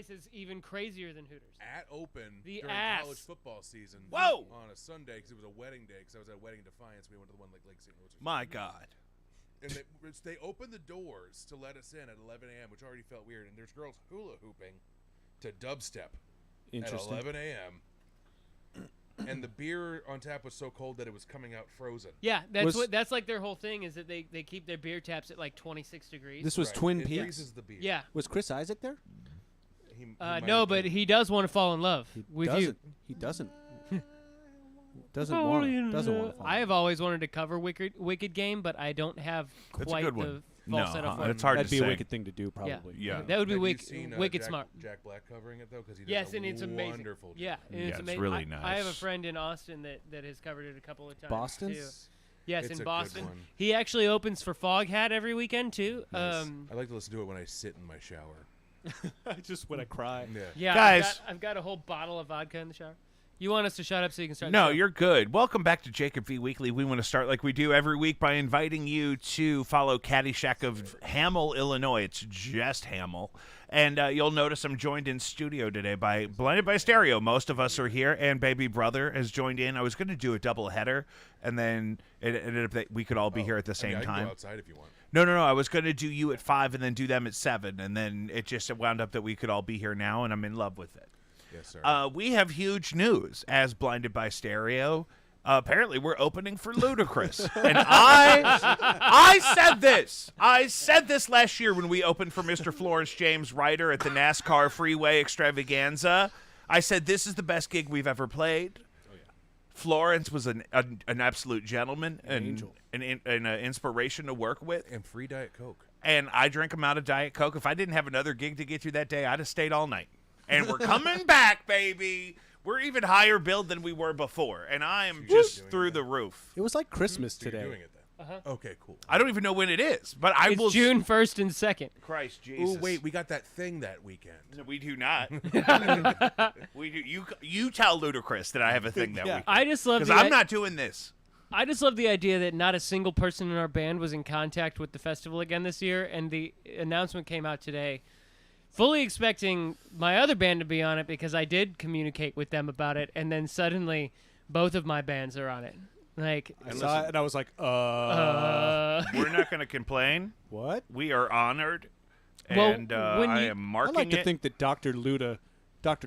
price is even crazier than Hooters. At Open The during ass. college football season. Whoa! On a Sunday because it was a wedding day because I was at Wedding Defiance. We went to the one like Lake St. Louis. My God. And they opened the doors to let us in at 11 a.m., which already felt weird. And there's girls hula hooping to dubstep at 11 a.m. And the beer on tap was so cold that it was coming out frozen. Yeah, that's like their whole thing is that they keep their beer taps at like 26 degrees. This was Right. Twin It Peaks. freezes the beer. Yeah. Was Chris Isaac there? He might No, have but been. he does want to fall in love with you. He doesn't. Doesn't want to. I have always wanted to cover Wicked Game, but I don't have That's a quite good the one. falsetto No, for it. it's hard That'd to be say. a wicked thing to do, probably. Yeah. That would be Have you seen, wicked Jack, smart. Jack Black covering it though because he does Yes, and it's amazing. wonderful job. Yeah, and Yeah, it's it's amazing. really I have a nice. friend in Austin that has covered it a couple of times. Boston? too. Yes, It's a in good Boston. one. He actually opens for Foghat every weekend too. Nice. I like to listen to it when I sit in my shower. Just when I cry. Yeah. Yeah, Guys. I've got a whole bottle of vodka in the shower. You want us to shut up so you can start? No, the show? you're good. Welcome back to Jacob V Weekly. We want to start like we do every week by inviting you to follow Caddyshack of Hamel, Illinois. It's just Hamel. And you'll notice I'm joined in studio today by Blinded by Stereo. Most of us are here, and Baby Brother has joined in. I was going to do a double header, and then it ended up that we could all be here at the same I can time. go outside if you want. No. I was going to do you at 5 and then do them at 7, and then it just wound up that we could all be here now, and I'm in love with it. Yes, sir. We have huge news as Blinded by Stereo. Apparently, we're opening for Ludacris, and I said this. I said this last year when we opened for Mr. Florence James Ryder at the NASCAR Freeway Extravaganza. I said this is the best gig we've ever played. Oh, yeah. Florence was an absolute gentleman and angel. an inspiration to work with. And free Diet Coke. And I drank him out of Diet Coke. If I didn't have another gig to get through that day, I'd have stayed all night. And we're coming back, baby. We're even higher billed than we were before, and I am just through the roof. It was like Christmas So you're today. doing it then. Okay, cool. I don't even know when it is, but I It's will. June 1st and 2nd. Christ Jesus. Oh wait, we got that thing that weekend. No, we do not. We do. You tell Ludacris that I have a thing that Yeah. week I just love because the I'm not doing this. I just love the idea that not a single person in our band was in contact with the festival again this year, and the announcement came out today. Fully expecting my other band to be on it because I did communicate with them about it, and then suddenly both of my bands are on it. Like, I saw it and I was like, We're not going to complain. what? We are honored, Well, and when I you- am I marking like to it. think that Dr.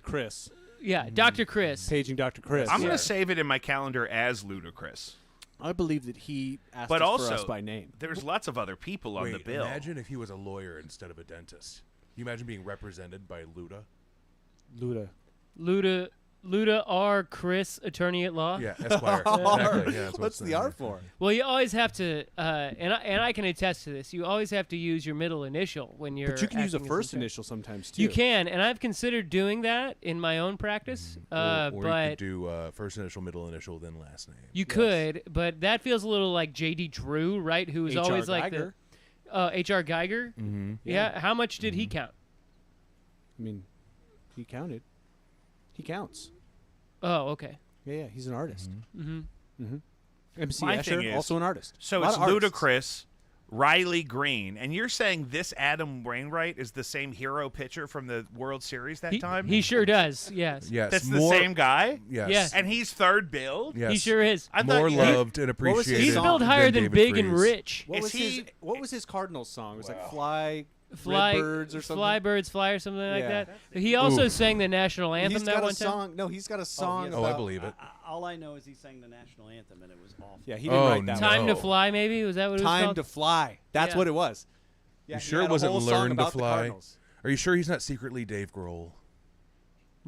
Chris, yeah, Dr. Chris. paging Dr. Chris. I'm going Yeah. to save it in my calendar as Ludacris. I believe that he asked But us also, for us by name. there's lots of other people on Wait, the bill. imagine if he was a lawyer instead of a dentist. Can you imagine being represented by Luda? Luda R. Chris, attorney at law. Yeah, Esquire. Exactly. Yeah, that's What's the R for? Well, you always have to, and I can attest to this. You always have to use your middle initial when you're. But you can use a acting as first an attorney. initial sometimes too. You can, and I've considered doing that in my own practice. Or you but could do first initial, middle initial, then last name. you could, but that feels a little like J.D. Drew, right? Who was H.R. always like Geiger. the H.R. Geiger. Mm-hmm. Yeah. How much did he count? I mean, he counted. He counts. Oh, okay. Yeah, he's an artist. Mm-hmm. MC My thing Escher, is- also an artist. So A lot it's of artists. Ludacris, Riley Green, and you're saying this Adam Wainwright is the same hero pitcher from the World Series that time? He sure does. Yes. Yes. That's the more, same guy? Yes. Yes. And he's third billed? Yes. He sure is. I thought More you- loved and What was his appreciated. He's song? billed higher than David Big and Freese. Rich. What Is was he- his What was his Cardinals song? It was like Fly Birds or something. Fly Birds Fly or something like Yeah. that. He also Ooh. sang the national anthem He's that got one a time. song. No, he's got a song. yes. Oh, I about- believe it. All I know is he sang the national anthem, and it was awful. Yeah, he didn't Oh, write that. no. Time to Fly, maybe? Was that what it was Time called? to Fly. That's Yeah. what it was. Yeah, You he sure had it a wasn't whole song Learn to about the Fly? Cardinals. Are you sure he's not secretly Dave Grohl?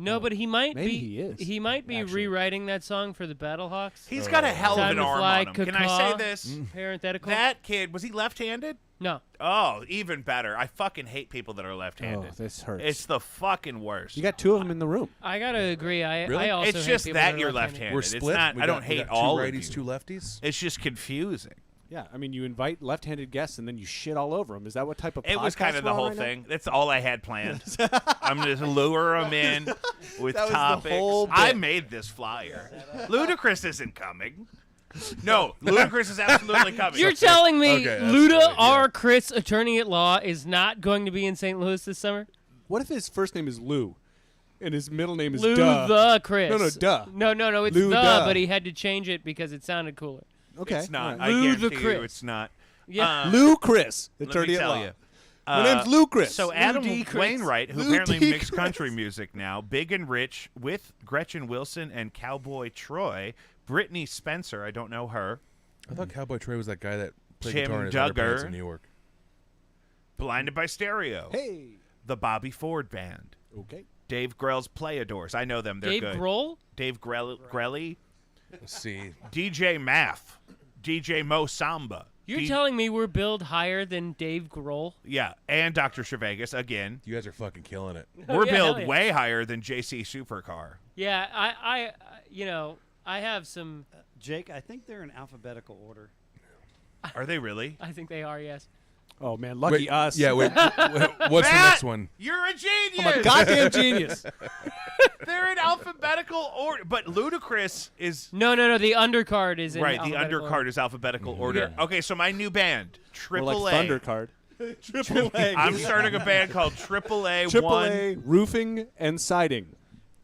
No, but he might Maybe be. he is, He might be actually. rewriting that song for the Battlehawks. He's got a hell of Time an to arm Fly, on him. Can I Cacaw. say this? Parenthetical. That kid, was he left-handed? No. Oh, even better. I fucking hate people that are left-handed. Oh, this hurts. It's the fucking worst. You got two of them in the room. I gotta agree. I Really? also It's hate just people that are you're left-handed. left-handed. We're It's split. not. We I got- don't we hate got all two of righties, you. two lefties. It's just confusing. Yeah, I mean, you invite left-handed guests and then you shit all over them. Is that what type of? It was podcast kind of the we're on whole right now? thing. That's all I had planned. I'm just lure them in with That was the topics. whole I bit. made this flyer. Ludacris isn't coming. No, Ludacris is absolutely coming. You're telling me Okay, that's Luda good, yeah. R. Chris, attorney at law, is not going to be in St. Louis this summer? What if his first name is Lou, and his middle name is Lou Duh? the Chris. No, duh. No, it's Lou the, duh. but he had to change it because it sounded cooler. Okay, It's not. all I right. Lou the guarantee you Chris. it's not. Yeah. Lou Chris, Let attorney me at tell law. you. My name's Lou Chris. So Lou Adam D. Chris. Wainwright, who Lou apparently D. makes Chris. country music now, Big and Rich with Gretchen Wilson and Cowboy Troy, Brittany Spencer, I don't know her, I thought Cowboy Troy was that guy that played Tim guitar in his Duggar. underpants in New York. Blinded by Stereo, Hey. the Bobby Ford Band, Okay. Dave Grohl's Playadors. I know them. They're Dave good. Grohl? Dave Grelly, Let's see. DJ Math, DJ Mo Samba. You're telling me we're billed higher than Dave Grohl? Yeah, and Dr. Trevegas again. You guys are fucking killing it. We're yeah, billed hell yeah. way higher than JC Supercar. Yeah, I have some. Jake, I think they're in alphabetical order. Are they really? I think they are. Yes. Oh man, lucky Wait, us. Yeah, wait. What's the Matt, next one? You're a genius. I'm a goddamn genius. They're in alphabetical order, but Ludacris is No. The undercard is in right. The alphabetical undercard order. is alphabetical order. Yeah. Okay, so my new band, Or Triple like A. Thunder Card. Triple A. I'm starting a band called Triple A Triple One. A roofing and siding.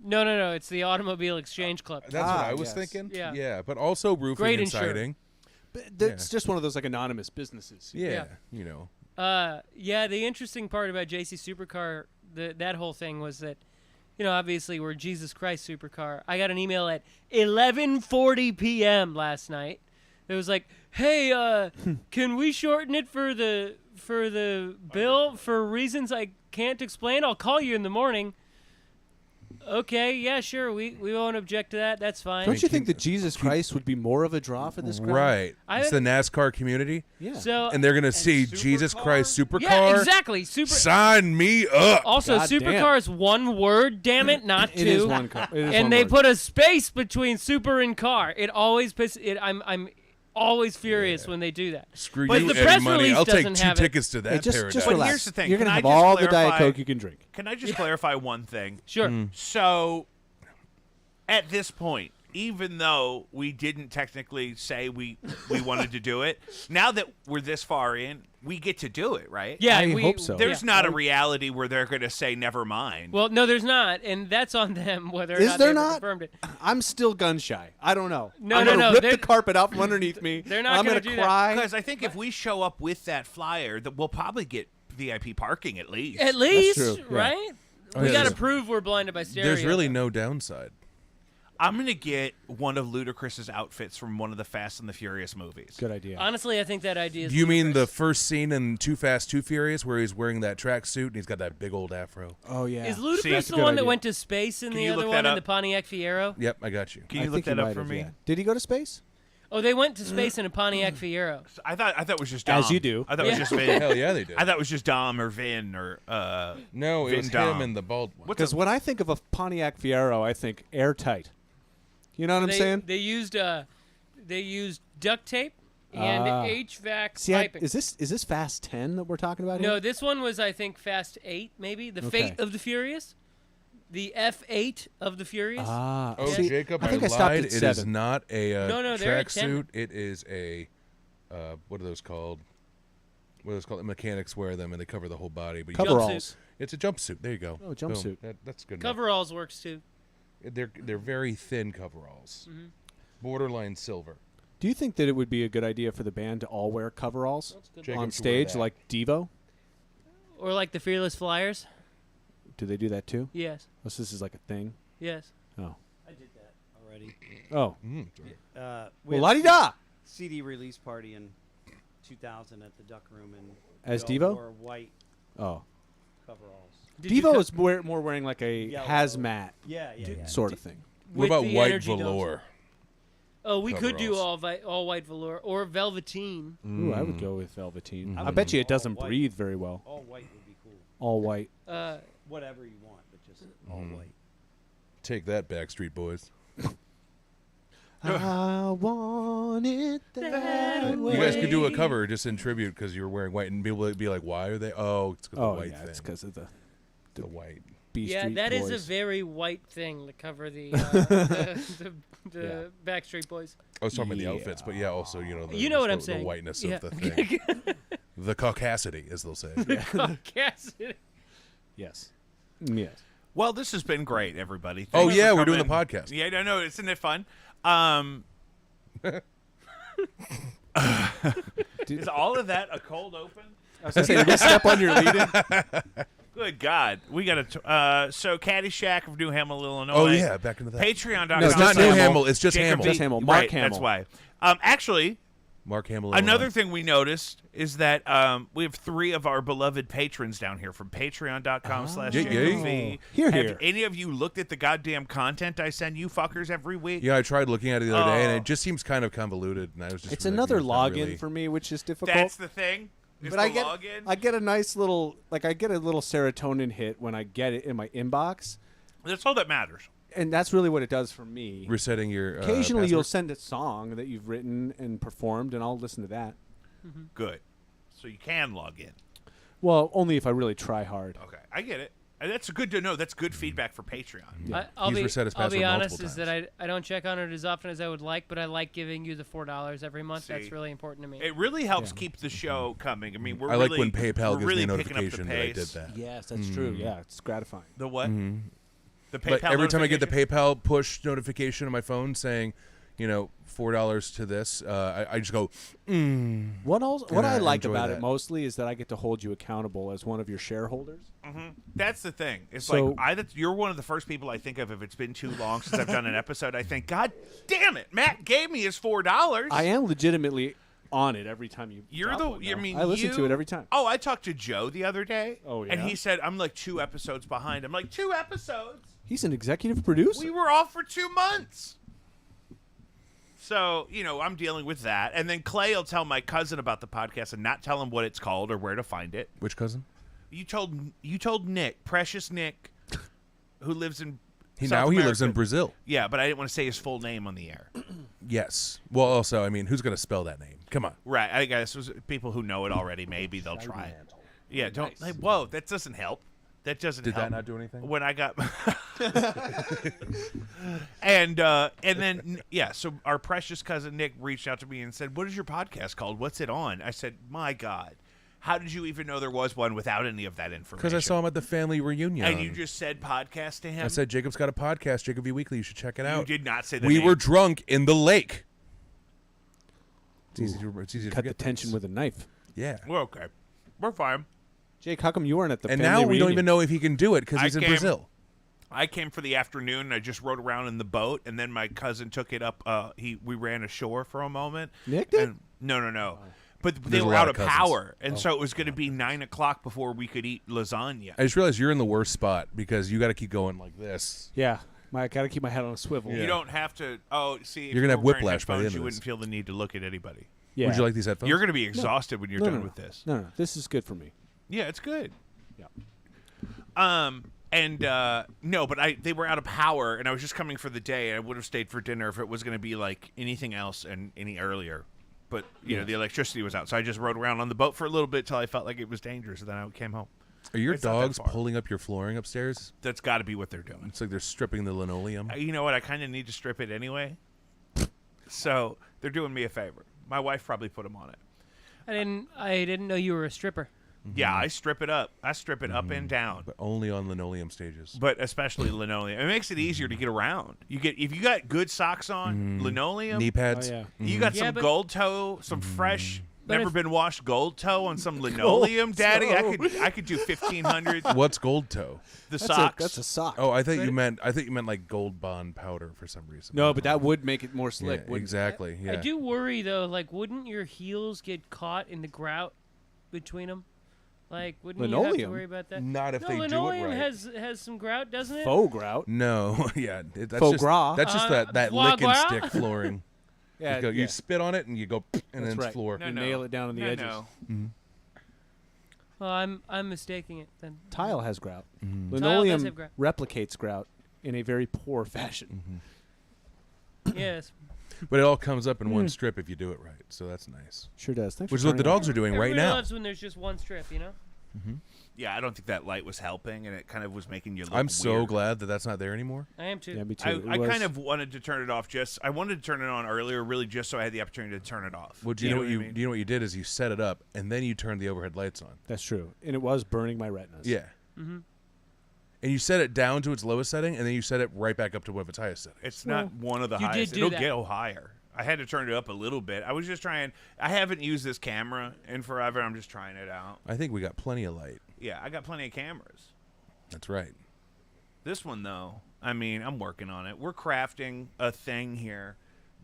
No. It's the Automobile Exchange Club. That's what Ah, I was yes. thinking. Yeah. but also roofing Great and insurer. siding. But it's just one of those like anonymous businesses. Yeah, you know. Yeah. The interesting part about JC Supercar, that whole thing was that, obviously we're Jesus Christ Supercar. I got an email at 11:40 p.m. last night. It was like, hey, can we shorten it for the bill for reasons I can't explain? I'll call you in the morning. Okay, yeah, sure. We won't object to that. That's fine. Don't you think that Jesus Christ would be more of a draw for this crowd? Right. I It's the NASCAR community, Yeah. So and they're gonna see Jesus Christ Supercar. yeah, exactly. Sign me up. Also, God damn. supercar is one word. Damn it, not two. It is one car. It is and one they word. put a space between super and car. It always pisses it. I'm always furious when they do that. Screw But you, the Eddie press Money. release I'll take doesn't 2 have it. tickets to that Hey, just paradise. But relax. here's the thing. You're gonna Can I have just all the Diet clarify- Coke you can drink. Can I just clarify one thing? Sure. So, at this point, even though we didn't technically say we wanted to do it, now that we're this far in, we get to do it, right? Yeah, I we hope so. There's yeah. not a reality where they're going to say never mind. Well, no, there's not, and that's on them whether or Is not there they ever not? confirmed it. I'm still gun shy. I don't know. No, I'm no, gonna no, rip they're- the carpet out from underneath me. They're not I'm gonna gonna do that. cry. Because I think if we show up with that flyer, that we'll probably get VIP parking at least. At least, true, yeah. right? Oh, We yeah, got to there's- prove we're blinded by stereo. There's really no downside. I'm going to get one of Ludacris's outfits from one of the Fast and the Furious movies. Good idea. Honestly, I think that idea is. Do you mean the ludicrous. first scene in Too Fast, Too Furious where he's wearing that tracksuit and he's got that big old afro? Oh yeah. Is See, Ludacris that's a the good one that idea. went to space in Can the you other look one that in the up? Pontiac Fiero? Yep, I got you. Can I you look think that he up might for have, me? yeah. Did he go to space? Oh, they went to space in a Pontiac Fiero. I thought it was just Dom. As you do. I thought it was Yeah. just Vin. Hell yeah, they did. I thought it was just Dom or Vin or No, it Vin was Dom. him and the bald one. What's Because when I think of a Pontiac Fiero, I think airtight. You know what I'm saying? They used duct tape and Ah. HVAC See, piping. is this Fast 10 that we're talking about here? No, this one was I think Fast 8, maybe the Okay. Fate of the Furious, the F8 of the Furious. Ah. Oh, see, Jacob, I think I stopped lied. at It 7. is not a No, they're at 10. tracksuit. It is a what are those called? What are those called? The mechanics wear them and they cover the whole body. But you- Coveralls. it's a jumpsuit. There you go. Oh, jumpsuit. Boom. That's good. enough. Coveralls works too. They're very thin coveralls, Mm-hmm. borderline silver. Do you think that it would be a good idea for the band to all wear coveralls good. Jacob on should wear stage that. like Devo? Or like the Fearless Flyers. Do they do that too? Yes, Unless this is like a thing. yes. Oh. I did that already. Oh. Mm. We Well, had la-di-da! CD release party in 2000 at the Duck Room, and As we all Devo? wore white Oh. coveralls. Did you Devo co- is more wearing like a Yellow. hazmat Yeah. sort of thing. What with about the white energy domes. velour? Oh, we could do Coveralls. all white velour or velveteen. Ooh, I would go with velveteen. I I would bet you go it doesn't all white. breathe very well. All white would be cool. All white. Whatever you want, but just all white. Take that, Backstreet Boys. I want it that way. You guys could do a cover just in tribute because you were wearing white, and people would be like, "Why are they?" Oh, it's 'cause Oh, the white yeah, thing. it's because of the the white. B Yeah, Street that is Boys. a very white thing to cover the Backstreet Boys. I was talking about the outfits, but yeah, also the, You know what I'm the saying. whiteness Yeah. of the thing, the caucasity, as they'll say. Caucasity. Yes. Yes. Well, this has been great, everybody. Oh, Thanks yeah, for we're doing the coming. podcast. Yeah, I know. Isn't it fun? Is all of that a cold open? I was going to say, did we step on your lead-in? Good God. We got to... so, Caddyshack of New Hamel, Illinois. Oh, yeah, back into that. Patreon.com. No, It's not New Hamill. Hamill. It's just Jacob Hamill. V. Just Hamill. Mark Right, Hamill. That's why. Actually, Mark Hamill. another Illinois. thing we noticed is that we have 3 of our beloved patrons down here from patreon.com/JakeV. Here, Have here. any of you looked at the goddamn content I send you fuckers every week? Yeah, I tried looking at it the other day, and Oh. it just seems kind of convoluted. And I was just It's like, another it's not login really- for me, which is difficult. That's the thing. Is but the I get login. I get a nice little I get a little serotonin hit when I get it in my inbox, That's all that matters. and that's really what it does for me. resetting your. Occasionally, you'll password. send a song that you've written and performed, and I'll listen to that. Good. So you can log in. Well, only if I really try hard. Okay, I get it. That's good to know. That's good feedback for Patreon. I'll He's be, reset his I'll be password honest, multiple is that I don't check on it as often as I would like, but I like giving you the $4 every month. See. That's really important to me. It really helps keep the show coming. I mean, we're I like really, when PayPal we're gives really me a picking up the notification that I did pace. that. Yes, that's true. Yeah, it's gratifying. The what? The PayPal. But every time I get the notification? PayPal push notification on my phone saying, $4 to this, I just go, What And I I like enjoy about that. it mostly is that I get to hold you accountable as one of your shareholders. That's the thing. It's So- like you're one of the first people I think of if it's been too long since I've done an episode. I think, God damn it, Matt gave me his $4. I am legitimately on it every time you. You're drop the. one, I though. mean, I listen to you- it every time. Oh, I talked to Joe the other day. Oh, And yeah? he said I'm like 2 episodes behind. I'm like 2 episodes. He's an executive producer. We were off for 2 months. So, I'm dealing with that. And then Clay will tell my cousin about the podcast and not tell him what it's called or where to find it. which cousin? You told Nick, precious Nick, who lives in He South lives in America. Brazil. Yeah, but I didn't want to say his full name on the air. Yes. Well, also, I mean, who's going to spell that name? Come on. Right. I guess people who know it already, maybe they'll try. Yeah, don't. Hey, whoa, that doesn't help. That doesn't Did help. that not do anything? When I got and then so our precious cousin Nick reached out to me and said, "What is your podcast called? What's it on?" I said, "My God, how did you even know there was one without any of that information?" Because I saw him at the family reunion. And you just said podcast to him. I said, Jacob's got a podcast, Jacob V Weekly. You should check it out. you did not say the We name. were drunk in the lake. It's easy to Cut the forget tension things. with a knife. Yeah. We're okay. We're fine. Jake, how come you weren't at the And family now we don't reunion? even know if he can do it because I he's in came- Brazil. I came for the afternoon and I just rode around in the boat, and then my cousin took it up. We ran ashore for a moment. Nick did? And, no. But they There's a were lot out of of cousins. power, and so it was going to be 9 o'clock before we could eat lasagna. I just realized you're in the worst spot because you got to keep going like this. Yeah, I got to keep my head on a swivel. You don't have to. Oh, see, if You're gonna you have were wearing whiplash by the headphones, end you of wouldn't this. feel the need to look at anybody. Yeah. Would you like these headphones? You're going to be exhausted when you're No, done no, with this. No, this is good for me. Yeah, it's good. Yeah. No, but they were out of power, and I was just coming for the day. And I would have stayed for dinner if it was going to be like anything else and any earlier. But the electricity was out, so I just rode around on the boat for a little bit till I felt like it was dangerous, and then I came home. Are your It's not that dogs far. pulling up your flooring upstairs? That's got to be what they're doing. It's like they're stripping the linoleum. You know what? I kind of need to strip it anyway, so they're doing me a favor. My wife probably put them on it. I didn't know you were a stripper. Yeah, I strip it up. I strip it up and down. But only on linoleum stages. But especially linoleum. It makes it easier to get around. If you got good socks on, linoleum, Knee pads. Oh, yeah. you got Yeah, some but- gold toe, some fresh, But never if- been washed gold toe on some linoleum, Daddy. I could do 1,500. What's gold toe? The That's socks. that's a sock. Oh, I thought you meant like Gold Bond powder for some reason. No, but that would make it more yeah, slick. wouldn't it? exactly. Yeah. I do worry though. Like, wouldn't your heels get caught in the grout between them? Like, wouldn't you have to Linoleum? worry about that? Not if no, they do it linoleum right. has some grout, doesn't it? Faux grout. No, yeah, that's Faux just gras. that's just that foie lick and gras? stick flooring. Yeah, You yeah. spit on it and you go, and That's then it's right. floor. No, You no. nail it down on the No, edges. no. Well, I'm mistaking it then. Tile has grout. Mm-hmm. does Linoleum have grout. replicates grout in a very poor fashion. Yes. But it all comes up in one strip if you do it right. So that's nice. Sure does. Thanks Which is for what the turning dogs are doing right Everybody now. loves when there's just one strip, you know. Yeah, I don't think that light was helping, and it kind of was making you look I'm so weird. glad that that's not there anymore. I am too. on. Yeah, me too. I It was- kind of wanted to turn it off. I wanted to turn it on earlier, really, just so I had the opportunity to turn it off. Well, do you know what I you mean? do you know what you did is you set it up and then you turned the overhead lights on. That's true, and it was burning my retinas. Yeah. and you set it down to its lowest setting, and then you set it right back up to one of its highest settings. It's not one of the You did highest. do It'll that. go higher. I had to turn it up a little bit. I was just trying. I haven't used this camera in forever. I'm just trying it out. I think we got plenty of light. Yeah, I got plenty of cameras. That's right. This one, though, I mean, I'm working on it. We're crafting a thing here.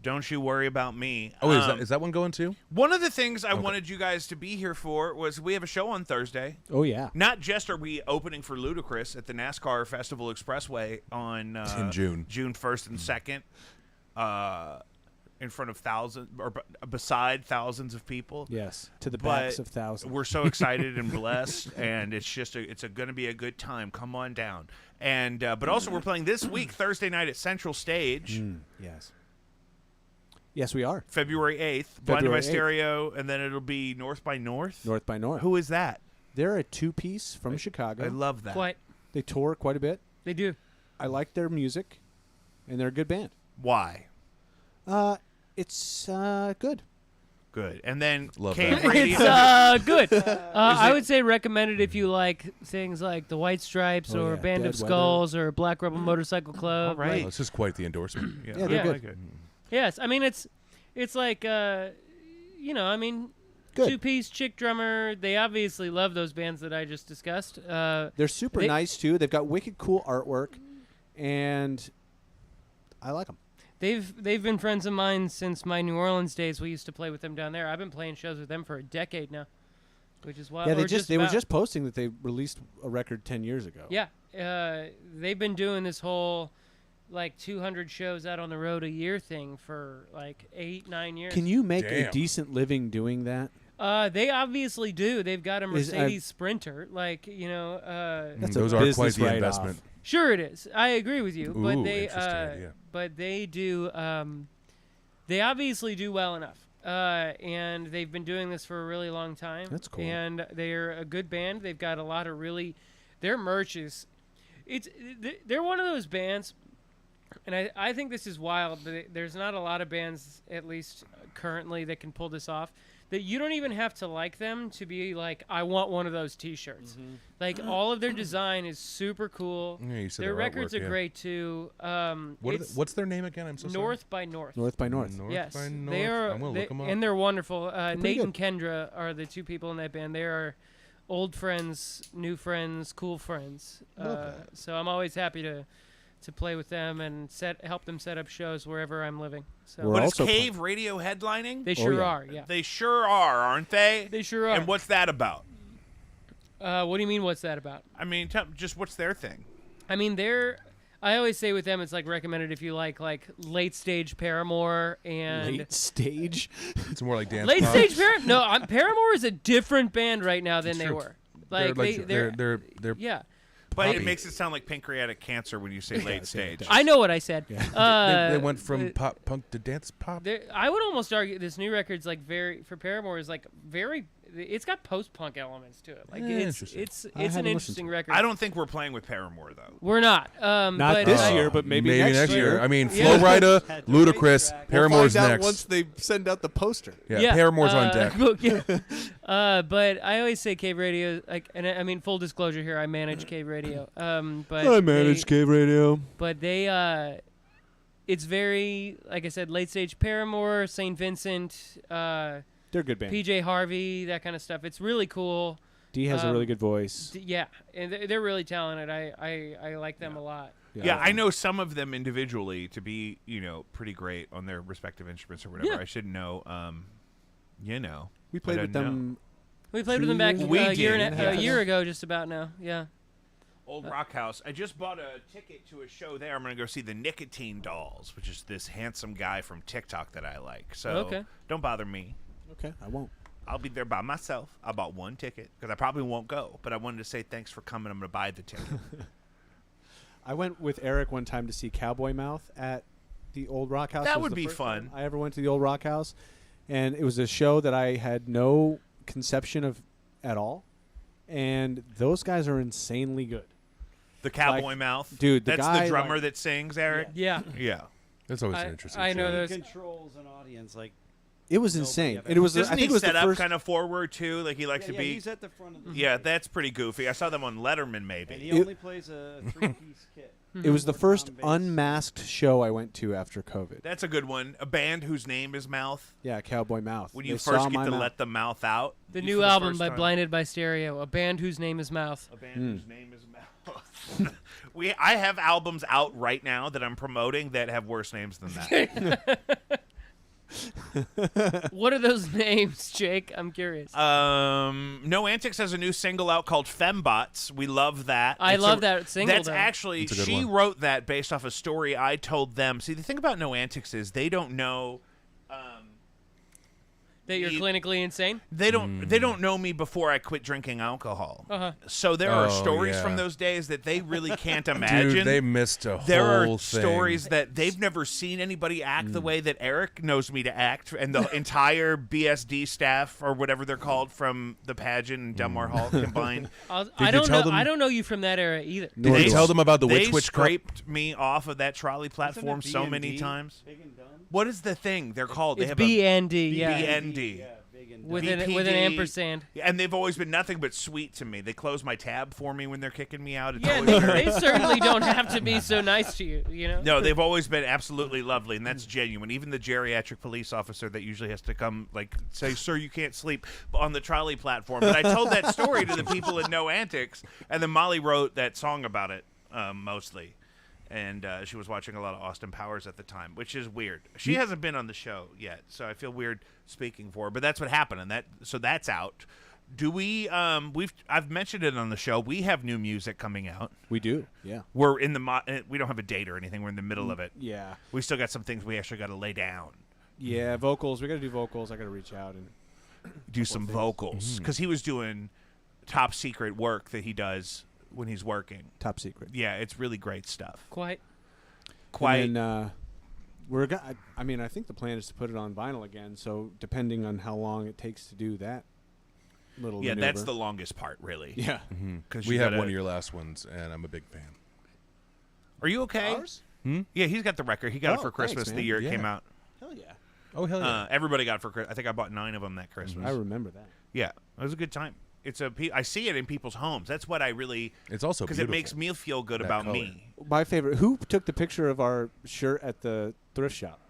Don't you worry about me. Oh, is that one going too? One of the things I wanted you guys to be here for was we have a show on Thursday. Oh yeah. Not just are we opening for Ludacris at the NASCAR Festival Expressway on In June. June 1st and 2nd, in front of thousands or beside thousands of people. Yes. To the But backs of thousands. we're so excited and blessed, and it's just going to be a good time. Come on down, and but also we're playing this week Thursday night at Central Stage, Yes. Yes, we are. February 8th, Blinded by February 8th. Stereo, and then it'll be North by North. North by North. Who is that? They're a two-piece from Chicago. I love that. Quite. They tour quite a bit. They do. I like their music, and they're a good band. Why? It's good. Good. And then Love Cave that. Radio. It's good. I would say recommend it if you like things like the White Stripes Oh, or yeah. Band Dead of Skulls or Black Rebel Motorcycle Club. All right. Oh, this is quite the endorsement. Yeah, they're Yeah. good. Yes, I mean it's like I mean Good. two-piece chick drummer. They obviously love those bands that I just discussed. They're super They- nice too. They've got wicked cool artwork, and I like them. They've been friends of mine since my New Orleans days. We used to play with them down there. I've been playing shows with them for a decade now, which is wild. Yeah, Or they were about. just posting that they released a record 10 years ago. Yeah, they've been doing this whole like 200 shows out on the road a year thing for like 8-9 years. Can you make a Damn. decent living doing that? They obviously do. They've got a Is- Mercedes Sprinter, like That's a Those are quite business the write-off. investment. Sure it is. I agree with you, but Ooh, they interesting idea. but they do they obviously do well enough. And they've been doing this for a really long time. That's cool. And they're a good band. They've got a lot of really their merch is they're one of those bands, and I think this is wild, but there's not a lot of bands, at least currently, that can pull this off. That you don't even have to like them to be like, I want one of those T-shirts. Like all of their design is super cool. Yeah, you said Their their records artwork, are yeah. great too. What's their name again? I'm so sorry. North by North. North by North. North Yes, by North. they are. I'm gonna look them up. And they're wonderful. pretty Nate good. and Kendra are the two people in that band. They are old friends, new friends, cool friends. So I'm always happy to play with them and help them set up shows wherever I'm living. So We're But is also Cave Radio headlining? they sure yeah. are. Yeah, They sure are, aren't they? they sure are. And what's that about? What do you mean? What's that about? I mean, just what's their thing? I mean, I always say with them, it's like recommended if you like late stage Paramore and Late stage. It's more like dance. late pop. stage Paramore. No, Paramore is a different band right now than It's they true. were. They're Like they're yeah. But it Poppy. makes it sound like pancreatic cancer when you say late stage. I know what I said. They went from pop punk to dance pop. I would almost argue this new record's like for Paramore is like very. It's got post-punk elements to it. Like Interesting. it's I an haven't listened interesting to record. I don't think we're playing with Paramore though. We're not. Not but, this uh, year, but maybe next year. I mean, Yeah. Flo Rida, Had the Ludacris, racetrack. We'll Paramore's find out next. once they send out the poster. Yeah, Paramore's on deck. But I always say Cave Radio. Like, and I mean, full disclosure here, I manage Cave Radio. But I manage Cave Radio. But they, it's very, like I said, late stage Paramore, St. Vincent, They're a good band. PJ Harvey, that kind of stuff. It's really cool. D has a really good voice. Yeah, and they're really talented. I like them a lot. Yeah, I know some of them individually to be, pretty great on their respective instruments or whatever. Yeah. I should know. We played I with know. them. We played with 2 them back years ago? We a year, did. a year ago, just about now. Yeah. Old Rock House. I just bought a ticket to a show there. I'm going to go see the Nicotine Dolls, which is this handsome guy from TikTok that I like. So Okay. don't bother me. Okay, I won't. I'll be there by myself. I bought one ticket because I probably won't go, but I wanted to say thanks for coming. I'm going to buy the ticket. I went with Eric one time to see Cowboy Mouth at the Old Rock House. That It was would the be first fun. time I ever went to the Old Rock House, and it was a show that I had no conception of at all. And those guys are insanely good. The Cowboy Mouth. dude, the That's guy, the drummer like- that sings, Eric? Yeah. Yeah. That's always an interesting I know show. those. Controls an audience like It was Nobody insane. ever- And it was. Doesn't I think he it was set the up first. kind of forward too? Like he likes to be. He's at the front of the Yeah, that's pretty goofy. I saw them on Letterman, and maybe. he It- only plays a 3-piece kit. It was the With first drum bass. unmasked show I went to after COVID. That's a good one. A band whose name is Mouth. Yeah, Cowboy Mouth. When They you saw first get my to mouth. let the mouth out. The for new album first by time. Blinded by Stereo, a band whose name is Mouth. A band whose name is Mouth. I have albums out right now that I'm promoting that have worse names than that. What are those names, Jake? I'm curious. No Antics has a new single out called Fembots. We love that. I It's love that single, That's though. actually It's a good she one. wrote that based off a story I told them. See, the thing about No Antics is they don't know. That you're you- clinically insane? They don't know me before I quit drinking alcohol. Uh-huh. So there are Oh, stories yeah. from those days that they really can't imagine. Dude, they missed a There are whole thing. stories that they've never seen anybody act the way that Eric knows me to act, and the entire BSD staff or whatever they're called from the pageant and Delmar Hall combined. I you don't tell know. them- I don't know you from that era either. Did you tell them about the They Witch Cup? scraped me off of that trolley platform so many B&D? times. Big and Dumb? What is the thing they're called? They It's have BND, yeah. BND. Yeah, Big and Dumb. With an BPD. ampersand. And they've always been nothing but sweet to me. They close my tab for me when they're kicking me out. It's Yeah, always very- they certainly don't have to be so nice to you, you know? No, they've always been absolutely lovely, and that's genuine. Even the geriatric police officer that usually has to come, like, say, "Sir, you can't sleep on the trolley platform." But I told that story to the people in No Antics, and then Molly wrote that song about it, mostly. And she was watching a lot of Austin Powers at the time, which is weird. She hasn't been on the show yet, so I feel weird speaking for her. But that's what happened, and that's out. Do we? I've mentioned it on the show. We have new music coming out. We do. Yeah. We're in the we don't have a date or anything. We're in the middle of it. Yeah. We still got some things we actually got to lay down. Yeah. Vocals. We got to do vocals. I got to reach out and. Do some vocals because he was doing top secret work that he does when he's working. Top secret. Yeah, it's really great stuff. Quite. Quite. And then, I mean, I think the plan is to put it on vinyl again. So depending on how long it takes to do that little. Yeah, that's maneuver. the longest part, really. Yeah. Because We have one of your last ones, and I'm a big fan. Are you okay? Ours? Yeah, he's got the record. He got it Oh, for Christmas thanks, the man. year it Yeah. came out. Hell yeah. Oh, hell yeah. Everybody got it for Christmas. I think I bought 9 of them that Christmas. I remember that. Yeah, it was a good time. I see it in people's homes. That's what I really It's also because it beautiful. makes me feel good That about color. me. My favorite. Who took the picture of our shirt at the thrift shop?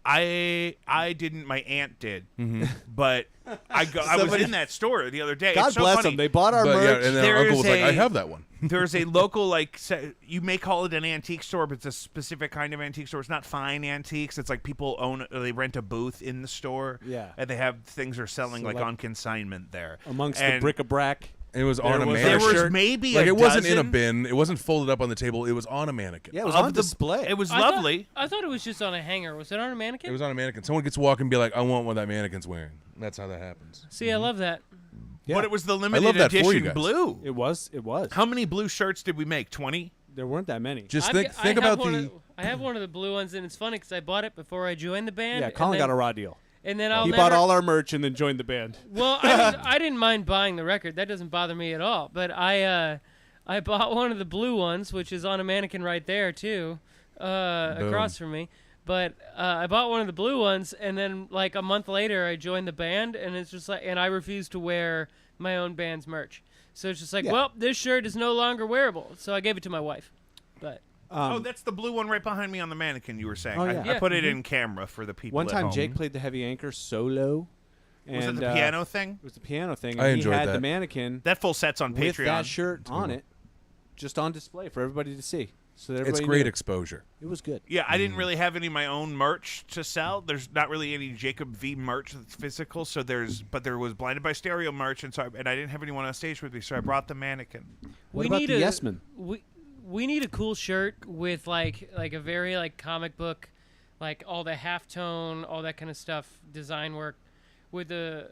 I didn't. My aunt did, but I was Somebody- in that store the other day. God it's so bless funny. them. They bought our But yeah, merch. and then There our uncle is was like, a- I have that one. There's a local you may call it an antique store, but it's a specific kind of antique store. It's not fine antiques. It's like people own. They rent a booth in the store. Yeah. and they have things are selling So, like like, on consignment there amongst the And bric-a-brac. And it was on a was- There mannequin. was shirt. maybe Like a it wasn't in a dozen. bin. It wasn't folded up on the table. It was on a mannequin. Yeah, it was of on the- display. It was I thought- lovely. I thought it was just on a hanger. Was it on a mannequin? It was on a mannequin. Someone gets to walk and be like, I want what that mannequin's wearing. That's how that happens. See, I love that. Yeah. But it was the limited love that for you edition guys. blue. It was. It was. How many blue shirts did we make? 20. There weren't that many. Just I've think got- think I have about one the. of- I have one of the blue ones, and it's funny because I bought it before I joined the band. Yeah, and Colin then- got a raw deal. And then I'll He never, bought all our merch and then joined the band. Well, I didn't mind buying the record. That doesn't bother me at all. But I bought one of the blue ones, which is on a mannequin right there too, across from me. But I bought one of the blue ones, and then like a month later, I joined the band, and it's just like, and I refuse to wear my own band's merch. So it's just like, Yeah. well, this shirt is no longer wearable. So I gave it to my wife. But Oh, that's the blue one right behind me on the mannequin. You were saying. Oh, I, yeah. I Yeah. put it in camera for the people. One at time, home. Jake played the heavy anchor solo. Was it and, the piano thing? It was the piano thing. I And enjoyed he had that. the mannequin That full set's on with Patreon. that shirt on it, just on display for everybody to see. So that It's everybody great knew. exposure. It was good. Yeah, I didn't really have any of my own merch to sell. There's not really any Jacob V merch that's physical. So but there was Blinded by Stereo merch, and I didn't have anyone on stage with me, so I brought the mannequin. What we about need the a Yes Men? we need a cool shirt with like a very like comic book, like all the halftone, all that kind of stuff, design work, with a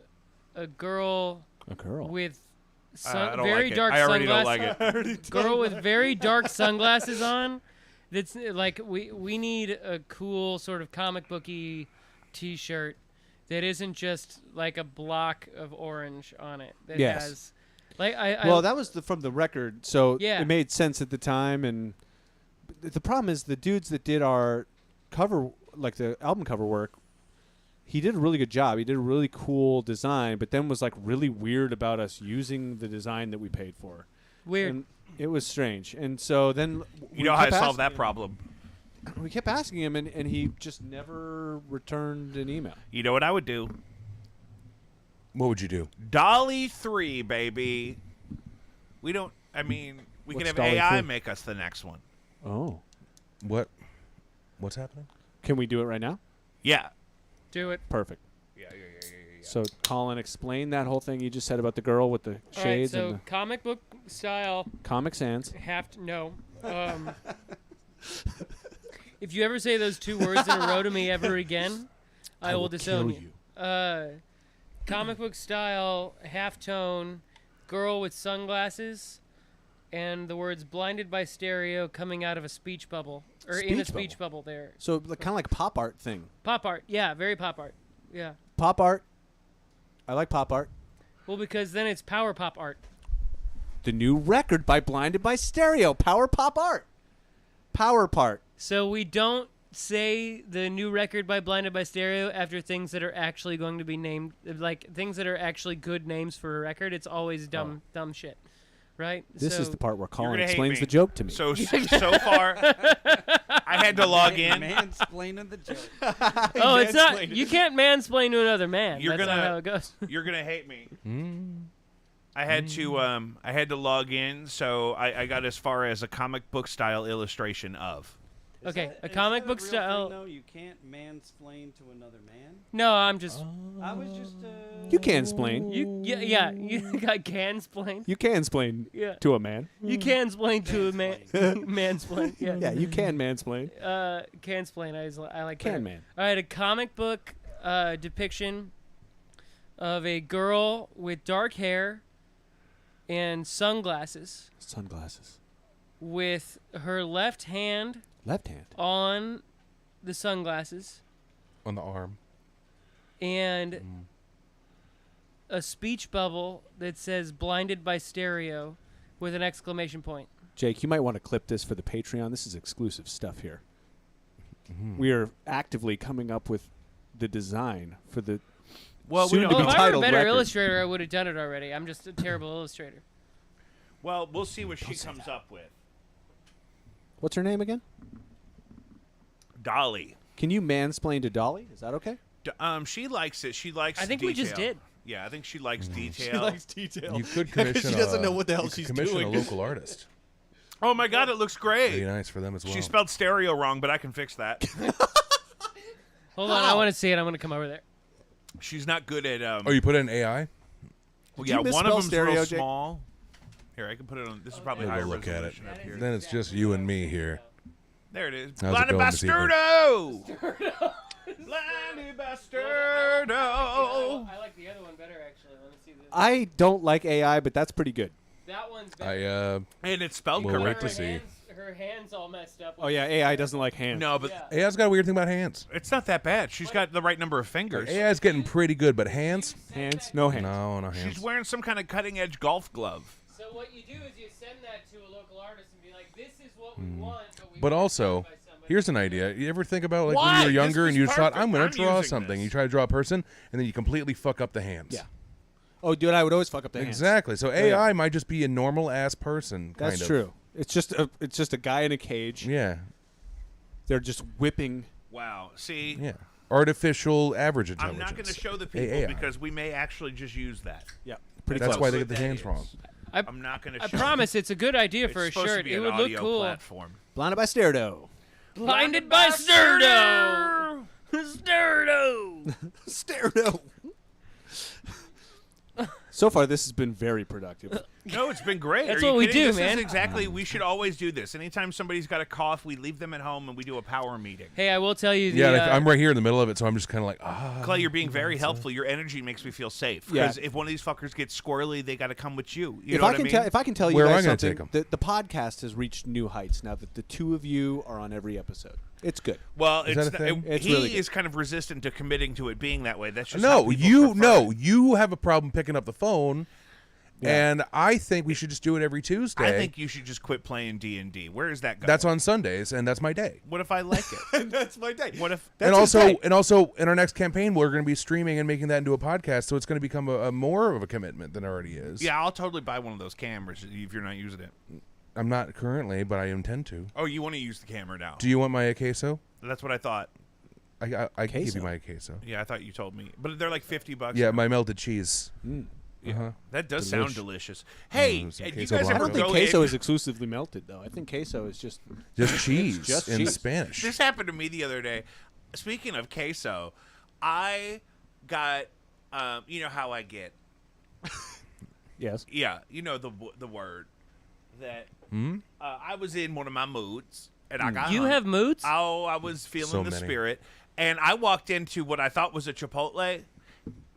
girl A girl. with I don't very like it. dark I already don't sunglasses. like it. Girl with very dark sunglasses on. That's like we need a cool sort of comic booky T-shirt that isn't just like a block of orange on it. That Yes. has like I Well, that was from the record, so Yeah. it made sense at the time. And the problem is the dudes that did our cover, like the album cover work, he did a really good job. He did a really cool design, but then was like really weird about us using the design that we paid for. Weird. And it was strange. And so then You know how I solved that problem? we kept asking him, and he just never returned an email. You know what I would do? What would you do? Dolly 3, baby. We don't. I mean, we What's can have Dolly AI 3? make us the next one. Oh. What's happening? Can we do it right now? Yeah. Do it. Perfect. Yeah. So, Colin, explain that whole thing you just said about the girl with the All right, shades so and the comic book style. Comic Sans. No. If you ever say those 2 words in a row to me ever again, I will disown you. Comic book style, halftone, girl with sunglasses, and the words "blinded by stereo" coming out of a speech bubble or in a Speech speech bubble. There, So, kind of like pop art thing. pop art. Yeah, very pop art. Yeah. Pop art. I like pop art. Well, because then it's power pop art. The new record by Blinded by Stereo. Power pop art. Power part. So we don't say the new record by Blinded by Stereo after things that are actually going to be named, like things that are actually good names for a record. It's always dumb shit, right? This so, is the part where Colin gonna hate explains me. the joke to me. So far, I had to log in. Mansplaining the joke. Oh, it's not. You can't mansplain to another man. You're That's gonna- not how it goes. You're gonna hate me. I had to log in, so I got as far as a comic book style illustration of. Okay, a Is comic that book real style. Thing, though? You can't mansplain to another man. No, I'm just. I was just. You can explain. Yeah. You got cansplain. You can explain Yeah. to a man. You cansplain to a man. Mansplain. Yeah. Yeah, you can mansplain. Cansplain. I like Can that. man. All right, a comic book depiction of a girl with dark hair and sunglasses, Sunglasses. with her left hand Left hand. on the sunglasses On the arm. and a speech bubble that says "blinded by stereo" with an exclamation point. Jake, you might want to clip this for the Patreon. This is exclusive stuff here. We are actively coming up with the design for the Well, we soon don't to Well, be if I were a titled better record. illustrator, I would have done it already. I'm just a terrible illustrator. Well, we'll see what she comes up with. What's her name again? Dolly. Can you mansplain to Dolly? Is that okay? She likes it. She likes. I think we just detail. did. Yeah, I think she likes detail. detail. You could commission. She doesn't know what the hell you could she's commission doing. a local artist. Oh my God, it looks Pretty great. nice for them as well. She spelled stereo wrong, but I can fix that. Hold on, I want to see it. I'm going to come over there. She's not good at. Oh, you put in AI? Well, you yeah, one misspell of them's stereo, real Jake? small. Here, I can put it on. This is probably We'll higher go look at it. resolution up here. Then it's just you and me here. There it is. How's it Blinded going by this evening? Sturdo. Blinded by Sturdo. I like the other one better, actually. Let me see this. I don't like AI, but that's pretty good. That one's better. And it's spelled We'll wait correctly. to see. Her hands all messed up. Oh yeah, AI doesn't like hands. No, but Yeah. AI's got a weird thing about hands. it's not that bad. She's got the right number of fingers. AI's getting pretty good, but hands? Hands? No hands. No hands. She's wearing some kind of cutting-edge golf glove. So what you do is you send that to a local artist and be like, "This is what we want." But also, here's an idea. You ever think about like Why? when you were This younger was and you just thought, perfect. I'm going I'm to draw using something. this. You try to draw a person, and then you completely fuck up the hands. Yeah. Oh, dude, I would always fuck up the hands. Exactly. So Yeah, yeah. AI might just be a normal ass person. That's kind of. true. It's just a guy in a cage. Yeah. They're just whipping. Wow. See, Yeah. Artificial average I'm intelligence. not going to show the people AI. because we may actually just use that. Yeah. Pretty That's close. why they What get the that hands is. wrong. I'm not going to I show promise it's a good idea It's for a supposed to shirt. be It an would look audio cool. platform. Blinded by Stereo. Blinded by Sturdo. Sturdo. Stereo. So far, this has been very productive. No, it's been great. That's Are you what we kidding? do, This man. Is exactly. We should always do this. Anytime somebody's got a cough, we leave them at home and we do a power meeting. Hey, I will tell you. The, Yeah, like, I'm right here in the middle of it, so I'm just kind of like, Clay, you're being very helpful. Your energy makes me feel safe. Yeah. Because if one of these fuckers gets squirrely, they got to come with you. You If know I what can I mean? tell, if I can tell you Where am guys I gonna something, take 'em? the podcast has reached new heights now that the two of you are on every episode. It's good. well, Is it's that a thing? It's he really good. is kind of resistant to committing to it being that way. That's just how no, people you prefer no, it. you have a problem picking up the phone. Yeah. And I think we should just do it every Tuesday. I think you should just quit playing D&D. Where is that going? that's on Sundays, and that's my day. What if I like it? That's my day. What if? And That's his also, day. in our next campaign, we're going to be streaming and making that into a podcast, so it's going to become a more of a commitment than it already is. Yeah, I'll totally buy one of those cameras if you're not using it. I'm not currently, but I intend to. Oh, you want to use the camera now? Do you want my queso? That's what I thought. I can give you Queso? my queso. Yeah, I thought you told me, but they're like $50. Yeah, my melted cheese. Yeah. That does Delish. sound delicious. Hey, some do you queso guys blanco. ever I don't think go queso in? is exclusively melted, though. I think queso is just Just cheese just in cheese. Spanish. This happened to me the other day. Speaking of queso, I got, you know how I get. yes. Yeah, you know the word that I was in one of my moods, and I got You hungry. have moods? Oh, I was feeling So the many. spirit, and I walked into what I thought was a Chipotle,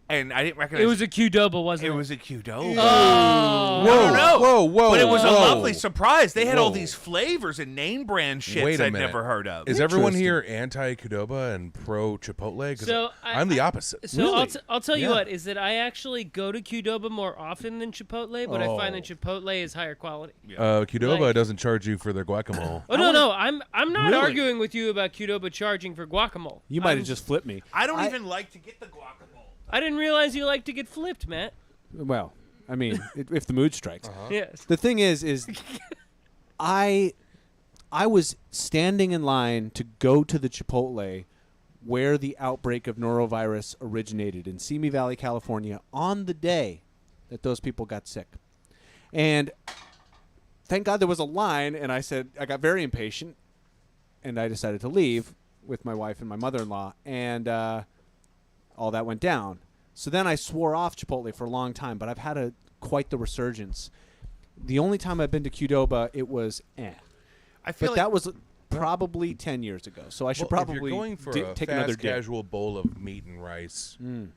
and I didn't recognize It was a Qdoba, wasn't it? it was a Qdoba. Oh. Whoa, no. whoa, whoa! But it was a whoa. lovely surprise. They had all Whoa. these flavors and name brand shits Wait a I'd minute. never heard of. Is everyone Interesting. here anti-Qdoba and pro-Chipotle? 'Cause So I'm the opposite. So I'll, Really? I'll tell you Yeah. what, is that I actually go to Qdoba more often than Chipotle, but I find Oh. that Chipotle is higher quality. Qdoba Like- doesn't charge you for their guacamole. Oh, no, I'm not Really? arguing with you about Qdoba charging for guacamole. You might I'm- have just flipped me. I don't even like to get the guacamole. I didn't realize you like to get flipped, Matt. Well, I mean, if the mood strikes. Yes. The thing is I was standing in line to go to the Chipotle where the outbreak of norovirus originated in Simi Valley, California, on the day that those people got sick. And thank God there was a line, and I got very impatient, and I decided to leave with my wife and my mother-in-law, and all that went down. So then I swore off Chipotle for a long time, but I've had quite the resurgence. The only time I've been to Qdoba, it was I feel But like that was probably 10 years ago. So I should Well, probably if you're going for a take fast another dip. casual bowl of meat and rice. Did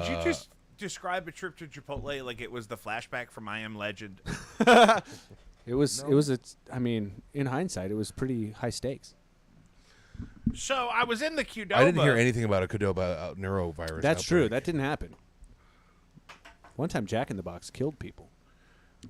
you just describe a trip to Chipotle like it was the flashback from I Am Legend? It was I mean, in hindsight, it was pretty high stakes. So I was in the Qdoba. I didn't hear anything about a Qdoba neurovirus. That's true. outbreak. That didn't happen. One time Jack in the Box killed people.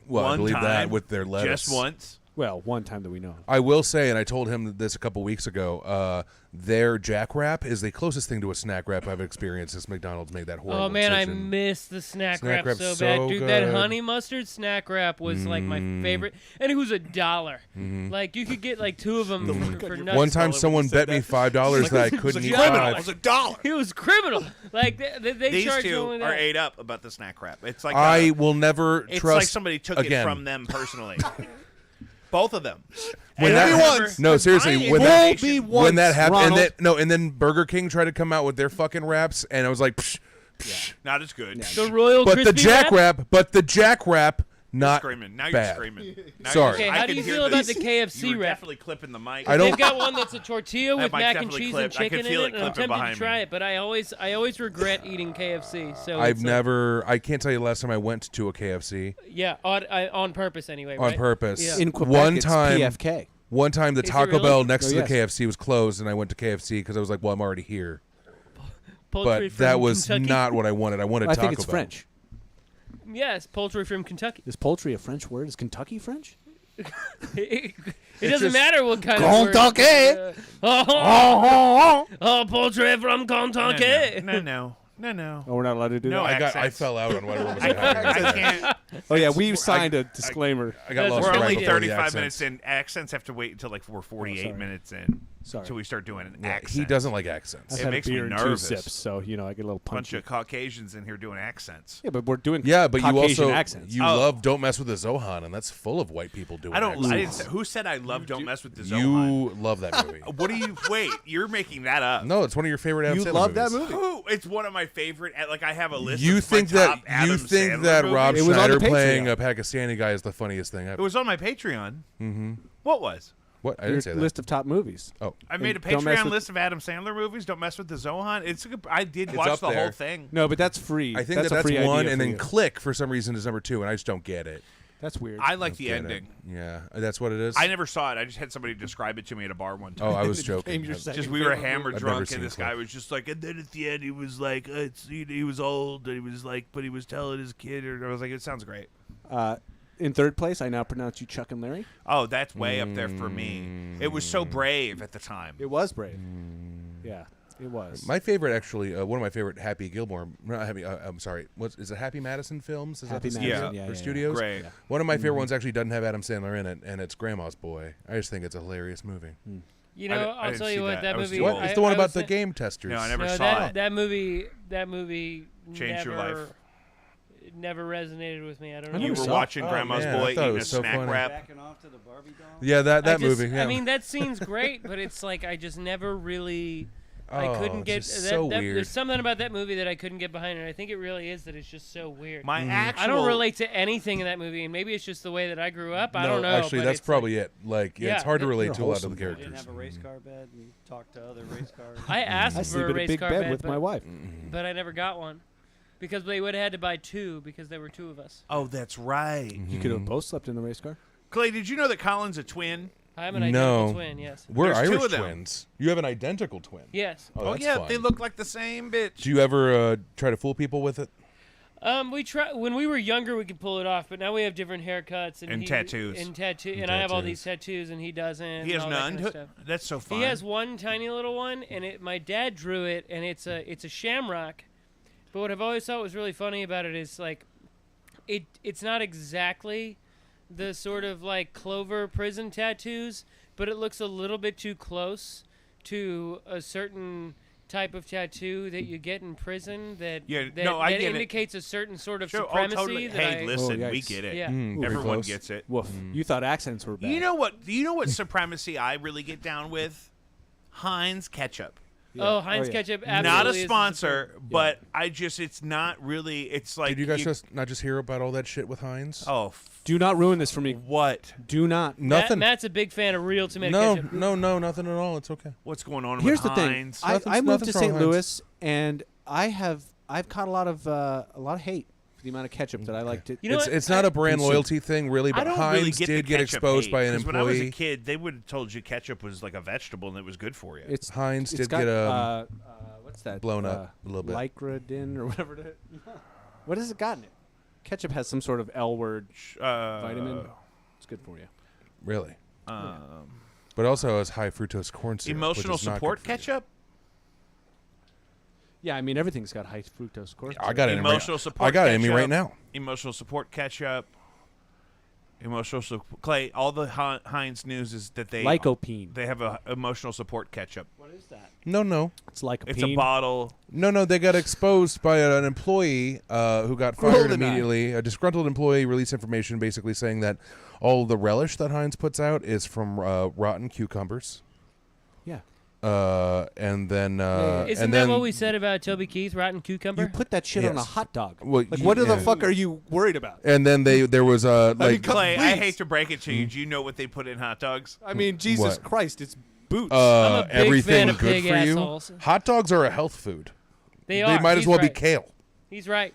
Well, I One believe time, that with their lettuce. Just once. Well, one time that we know of. I will say, and I told him this a couple weeks ago, their Jack Wrap is the closest thing to a snack wrap I've experienced since McDonald's made that horrible Oh man, I decision. miss the snack Snack wrap wrap's so so bad, dude. That good. honey mustard snack wrap was like my favorite, and it was $1. Like you could get like 2 of them for nothing. One time, someone bet me $5 that I couldn't eat five. $1. It was criminal. Like they These charged two only are that. ate up about the snack wrap. It's like I will never it's trust. like somebody took again. it from them personally. Both of them. When And I that- remember no, seriously, my when that- indignation- when that happened, Ronald. and then Burger King tried to come out with their fucking wraps, and I was like, psh, not as good. The Royal but the Crispy Jack wrap. Wrap, not Screaming. Now bad. you're screaming. Now Sorry. you're- Okay, I how do can you hear feel the- about the KFC you were wrap? definitely clipping the mic. I don't- They've got one that's a tortilla with mic's mac and definitely cheese clipped. and I can chicken feel in it it, and I'm clipping tempted to behind try me. it, but I always regret eating KFC. So I've it's like- never. I can't tell you the last time I went to a KFC yeah, on purpose anyway. on right? purpose. Yeah. In Quebec, one it's time, PFK. one time the Is it Taco really? Bell next Oh, to yes. the KFC was closed, and I went to KFC because I was like, well, I'm already here. Poultry But from that was Kentucky? not what I wanted. I wanted I Taco think it's Bell. French. Yes, poultry from Kentucky. Is poultry a French word? Is Kentucky French? It doesn't just- matter what kind of word. Kentucky. Oh, poultry from Kentucky. No. Oh, we're not allowed to do No, that. I accents. fell out on whatever was I happening. can't. Oh yeah, we've signed a disclaimer. I got That's lost We're right only before the 35 accents. minutes in. Accents have to wait until like we're 48 sorry. minutes in. Sorry. Till we start doing an Yeah, accent. he doesn't like accents. I've It had makes a me beer and nervous. 2 sips, so I get a little Bunch punchy. of Caucasians in here doing accents. Yeah, but we're doing Yeah, but you Caucasian also accents. you Oh. love "Don't Mess with the Zohan," and that's full of white people doing. I don't. I didn't accents. say, who said I love Don't Mess with the Zohan? You love that movie. What do you? Wait, you're making that up. No, it's one of your favorite Adam You Sandler love that movies. movie? Who? It's one of my favorite. Like I have a list. You of think my that top Adam you think Sandler that movies. Rob It was on Schneider the playing Patreon. a Pakistani guy is the funniest thing It ever. was on my Patreon. Mm-hmm. What was? What? I Your didn't say that. list of top movies. Oh, I made a Don't Mess Patreon with- list of Adam Sandler movies. Don't mess with the Zohan. It's a good, I did It's watch up the there. whole thing. No, but that's free. I think that's that's a free one, idea and for then you. Click for some reason is number 2, and I just don't get it. That's weird. I like the Get it. ending. Yeah, that's what it is. I never saw it. I just had somebody describe it to me at a bar one time. Oh, I was It became joking. your I- second Just we were favorite hammered I've drunk, never seen and this Click. guy was just like, and then at the end he was like, he was old, and he was like, but he was telling his kid, or I was like, it sounds great. In third place, I now pronounce you Chuck and Larry. Oh, that's way up there for me. It was so brave at the time. It was brave. Yeah, it was. My favorite, actually, one of my favorite Happy Gilmore. Not Happy. I'm sorry. Is it Happy Madison Films? Is Happy that the Madison, studio- yeah, or yeah, studios? Great. Yeah. One of my favorite ones actually doesn't have Adam Sandler in it, and it's Grandma's Boy. I just think it's a hilarious movie. You I know, di- I I'll didn't tell see you what, that. that I was movie. too What? old. It's the one I about would the say- game testers. No, I never No, saw that, it. that movie Changed your never, life. never resonated with me. I don't I know. You never were saw it. watching Oh, Grandma's man, I Boy thought it eating a was so snack funny. wrap. Backing off to the Barbie doll. Yeah, that I just- movie. Yeah. I mean, that scene's great, but it's like I just never really. I Oh, couldn't it's get just that, so that- weird. There's something about that movie that I couldn't get behind, and I think it really is that it's just so weird. My actual. I don't relate to anything in that movie, and maybe it's just the way that I grew up. I don't know. Actually, but that's it's probably like, it. Like, Yeah, it's hard to it- relate You're to a lot of wholesome the guy. You didn't characters. have a race car bed and talk to other race cars. I asked I for sleep a in a race big car bed with but, my wife. but I never got one because they would have had to buy two because there were two of us. Oh, that's right. You could have both slept in the race car. Clay, did you know that Colin's a twin? I'm an identical No. twin. Yes. We're There's two Irish of them. twins. You have an identical twin. Yes. Oh, that's yeah, fun. they look like the same bitch. Do you ever try to fool people with it? We try when we were younger. We could pull it off, but now we have different haircuts And he, tattoos. and I have all these tattoos, and he doesn't. He has and all that none. kind of stuff. That's so fun. He has one tiny little one, and my dad drew it, and it's a shamrock. But what I've always thought was really funny about it is like, it's not exactly the sort of like Clover prison tattoos, but it looks a little bit too close to a certain type of tattoo that you get in prison that Yeah, that, no, I that get it. indicates a certain sort of Sure, supremacy. totally. that Hey, I, listen, Oh, we yikes. get it. Yeah. Pretty Everyone close. gets it. Woof. You thought accents were bad. You know what supremacy I really get down with? Heinz ketchup. Oh, Heinz yeah. ketchup. Not a absolutely is sponsor, but I just it's not really. It's like Did you guys just not just hear about all that shit with Heinz? Oh, Do not ruin this for me. what? Do not. Nothing. Matt's a big fan of real tomato ketchup. No, nothing at all. It's okay. What's going on Here's with the thing. Heinz? I moved to nothing's wrong St. with Heinz. Louis, and I've caught a lot of hate for the amount of ketchup that I like to. You know it's what? it's not a brand Consume. loyalty thing, really. I But don't Heinz really get did the get ketchup exposed hate, by an 'cause when I was a employee. kid, they would have told you ketchup was like a vegetable and it was good for you. It's Heinz it's did got, get what's that? blown up a little bit. Lycradin or whatever it is. What has it got in it? Ketchup has some sort of L word vitamin. It's good for you. really, Um, but also has high fructose corn syrup. emotional which is not support good for you. ketchup. Yeah, I mean everything's got high fructose corn. I got it. Emotional support. I got it in me ketchup. right now. Emotional support ketchup. Emotional support. Clay. All the Heinz news is that they Lycopene. they have a emotional support ketchup. What is that? No. It's lycopene. It's a bottle. No, they got exposed by an employee who got fired Goldeneye. immediately. A disgruntled employee released information basically saying that all the relish that Heinz puts out is from rotten cucumbers. Yeah. And then Isn't and that then what we said about Toby Keith, rotten cucumber? You put that shit on a Yes. hot dog. Well, like, you- what the yeah. fuck are you worried about? and then there was like mean, come- Clay, I Please. hate to break it to you. Do you know what they put in hot dogs? I mean, Jesus What? Christ, it's boots. I'm a big everything fan of good pig for you. assholes. Hot dogs are a health food. They They are. might as He's well right. be kale. He's right.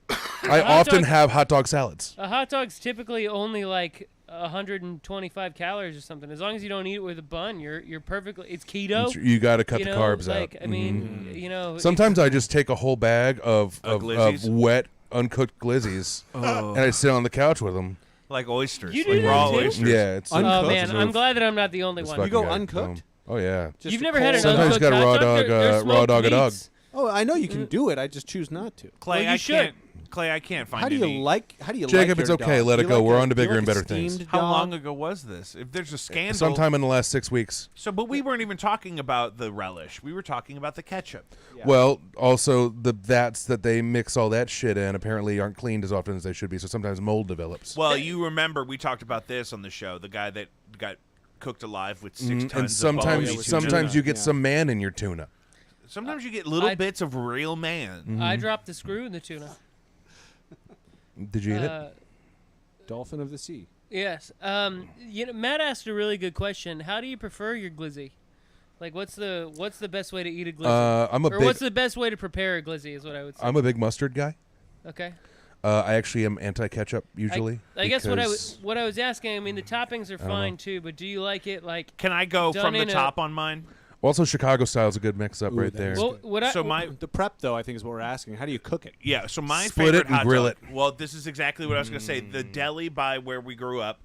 I hot often dog- have hot dog salads. A hot dog's typically only like 125 calories or something. As long as you don't eat it with a bun, you're perfectly. It's keto. You got to cut you the know, carbs like, out. Mm-hmm. I mean, you know. Sometimes I just take a whole bag of glizzies? wet, uncooked glizzies, and I sit on the couch with them. Like oysters. You like it's- that raw too? oysters. Yeah, it's Uncooked? Oh man, it's I'm glad that I'm not the only this one. fucking go guy. uncooked? Oh yeah. Just You've a never had an cold- Sometimes you uncooked got a hot raw dog? dog, They're raw smoked dog a dog. meats. Oh, I know you can do it. I just choose not to. Clay, Well, you I should. can't. Clay, I can't find How do you any. like? How do you Jacob, like it's your okay. dog? Let Do it you go. like We're a- on to do you bigger and like a better things. steamed How dog? long ago was this? If there's a scandal. Sometime in the last 6 weeks. So, but we weren't even talking about the relish. We were talking about the ketchup. Yeah. Well, also the vats that they mix all that shit in apparently aren't cleaned as often as they should be. So sometimes mold develops. Well, you remember we talked about this on the show. The guy that got cooked alive with 6 tons and of sometimes ballsy sometimes tuna. you get Yeah. some man in your tuna. Sometimes you get little I- bits of real man. I dropped the screw in the tuna. Did you eat it? Dolphin of the sea. Yes. You know, Matt asked a really good question. How do you prefer your glizzy? Like, what's the best way to eat a glizzy? I'm a or big what's the best way to prepare a glizzy? Is what I would say. I'm a big mustard guy. Okay. I actually am anti-ketchup usually. I guess what because- I was asking. I mean, the toppings are fine too, but do you like it like? Can I go Done from the in a- top on mine? Also, Chicago style is a good mix-up Ooh, right that there. is Well, what I, So my The prep, though, I think is what we're asking. How do you cook it? Yeah, so my Split favorite it and hot grill dog. it. Well, this is exactly what I was going to say. The deli by where we grew up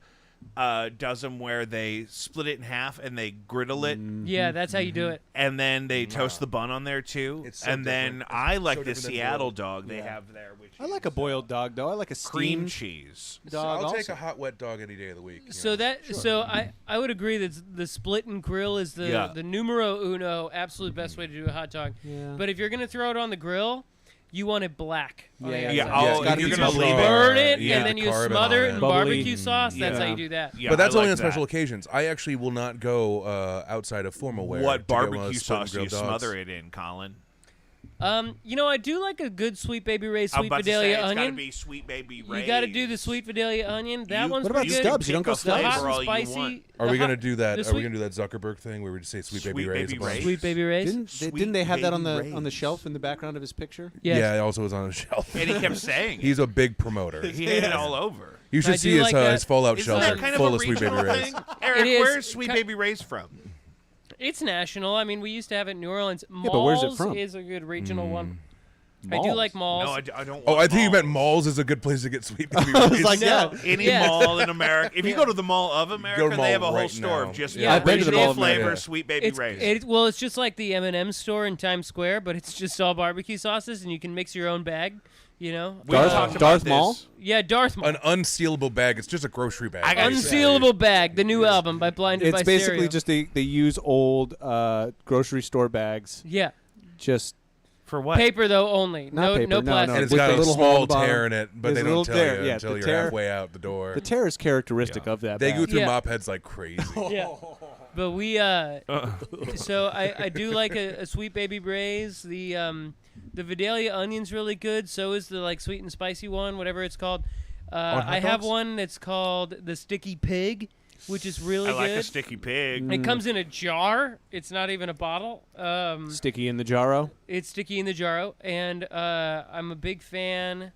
does them where they split it in half and they griddle it, yeah, that's how you do it. and then they toast the bun on there too. It's so and then different. I It's like so the different than Seattle grilled. dog they Yeah. have there, which I like a boiled dog, though. I like a cream steamed cheese. dog. I'll take also. a hot wet dog any day of the week. you So know. that so I would agree that the split and grill is the Yeah. the numero uno absolute best way to do a hot dog. Yeah. But if you're gonna throw it on the grill, you want it black. On the Yeah, outside. Yeah, Yeah, oh, it's if gotta you're be gonna too leave raw. it. Burn it Yeah, and then you carbon smother on it in Bubbly. barbecue sauce. That's how Yeah. you do that. Yeah, But that's I only like on special that. occasions. I actually will not go outside of formal wear. What to get one of barbecue those split and sauce do you grilled dogs. smother it in, Colin? I do like a good Sweet Baby Ray's I'm sweet about to say Vidalia it's got to onion. be Sweet Baby Ray's. You got to do the sweet Vidalia onion. That You- one's What about pretty good. Stubbs? You don't go Pick a The hot flavor and all you spicy. want. Are the we hot- gonna do that? the Are we sweet- gonna do that Zuckerberg thing where we just say Sweet Sweet Baby Ray's? Baby a bunch? Ray's? Sweet Baby Ray's? Didn't they have that on Baby the Ray's. shelf in the background of his picture? Yes. Yeah, it also was on the shelf. And he kept saying He's a big promoter. it. He had it all over. You I should do see his like that. his Fallout Isn't shelf that kind of full a of Sweet Baby regional Ray's. thing? Eric, is. where's Sweet Ki- Baby Ray's from? It's national. I mean, we used to have it in New Orleans. Yeah, but where's it Malls from? is a good regional one. I do Malls. like malls. No, I don't. Oh, want I think you meant malls. malls is a good place to get Sweet Baby I was Ray's. like, No. yeah. Any Yeah. mall in America. If you go to the Mall of America, to they have a mall whole right store now. of just Yeah, I've been to the original Mall of America. flavor Yeah. Sweet Baby Ray's. It's just like the M&M store in Times Square, but it's just all barbecue sauces, and you can mix your own bag. You know, We Darth- talked about Darth this. Maul? yeah, Darth Maul. An unsealable bag. It's just a grocery bag. I got basically. Unsealable Bag, the new album by Blinded by It's basically Stereo. just they use old grocery store bags. Yeah, Just For what? paper though only. Not no, paper, no no, plastic. And it's With got the a little hole small in the bottom. tear in it, but There's they a don't little tell tear, you yeah, until the you're tear- halfway out the door. the tear is characteristic of that They bag. go through Yeah. mop heads like crazy. Yeah, but we so I do like a Sweet Baby Ray's. The Vidalia onion's really good. So is the like sweet and spicy one, whatever it's called. hot I have dogs? one that's called the Sticky Pig, which is really I like good. a sticky pig. It comes in a jar. It's not even a bottle. Sticky in the jarro. It's sticky in the jarro, and I'm a big fan.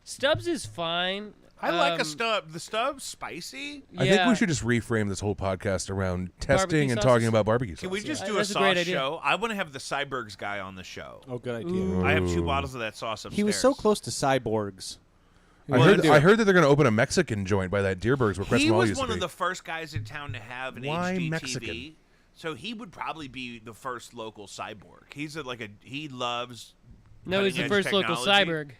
Stubbs is fine. I like a Um, stub. The stub's spicy. Yeah. I think we should just reframe this whole podcast around testing Barbecue and sauces? talking about barbecue sauce. Can we just Yeah, do a that's a great sauce idea. show? I want to have the Cybergs guy on the show. Oh, good idea. Ooh. I have 2 bottles of that sauce upstairs. He was so close to cyborgs. I heard that they're going to open a Mexican joint by that Deerbergs where Chris He Mall was used one to of be. the first guys in town to have an Why HD Mexican? TV. So he would probably be the first local cyborg. He loves. No, he's the cutting-edge first local technology. cyborg.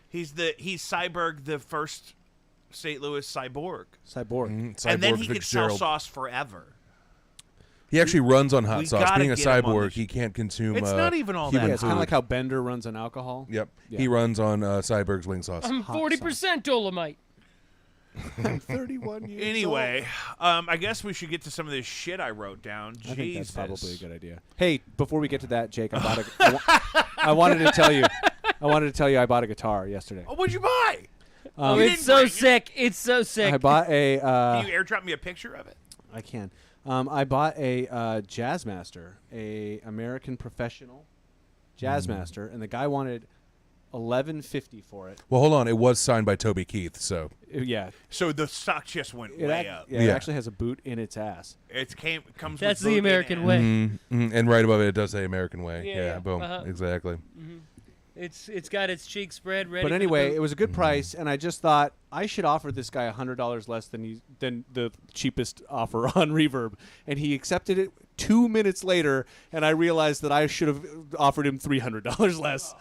He's Cyborg, the first St. Louis cyborg. Cyborg. Mhm, And then Cyborg he could sell Fitzgerald. sauce forever. He actually runs on we hot sauce. gotta Being a get him on cyborg, this- he can't consume. It's not even all human that Yeah, it's kind of food. like how Bender runs on alcohol. Yep, Yeah. he runs on Cyberg's wing sauce. I'm 40% Dolomite. I'm 31 years Anyway, I guess we should get to some of this shit I wrote down. I think that's Jesus. probably a good idea. Hey, before we get to that, Jake, I wanted to tell you. I bought a guitar yesterday. Oh, what'd you buy? Oh, You it's didn't so bring it. sick. It's so sick. I bought a. Can you airdrop me a picture of it? I can. I bought a Jazzmaster, a American professional Jazzmaster, and the guy wanted $11.50 for it. Well, hold on. It was signed by Toby Keith, so Yeah, So the stock just went way up. It Yeah. actually has a boot in its ass. It comes. That's with the boot in American it. way. and right above it, it does say American Way. Yeah, Yeah, yeah. boom, Uh-huh. exactly. It's got its cheeks spread ready. But for the anyway, boot. it was a good price, and I just thought I should offer this guy $100 less than the cheapest offer on Reverb, and he accepted it 2 minutes later, and I realized that I should have offered him $300 less,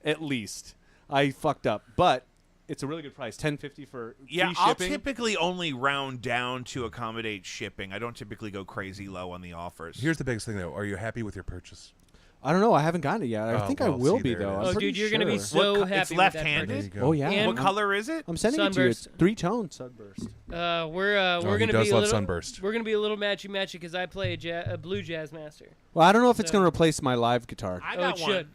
at least. I fucked up, but it's a really good price, $10.50 for Yeah, free I'll shipping. typically only round down to accommodate shipping. I don't typically go crazy low on the offers. Here's the biggest thing, though. Are you happy with your purchise? I don't know. I haven't gotten it yet. I Oh, think I well, will see, be there it though. is. I'm Oh, pretty dude, you're gonna be sure. so What co- happy it's with that left-handed? purchase. There you go. Oh yeah. And- What color is it? I'm sending it to you. It's Sunburst. 3-tone sunburst. We're he gonna does be a love little Sunburst. We're gonna be a little matchy because I play a blue jazz master. Well, I don't know if it's So- going to replace my live guitar. I Oh, got it one. should.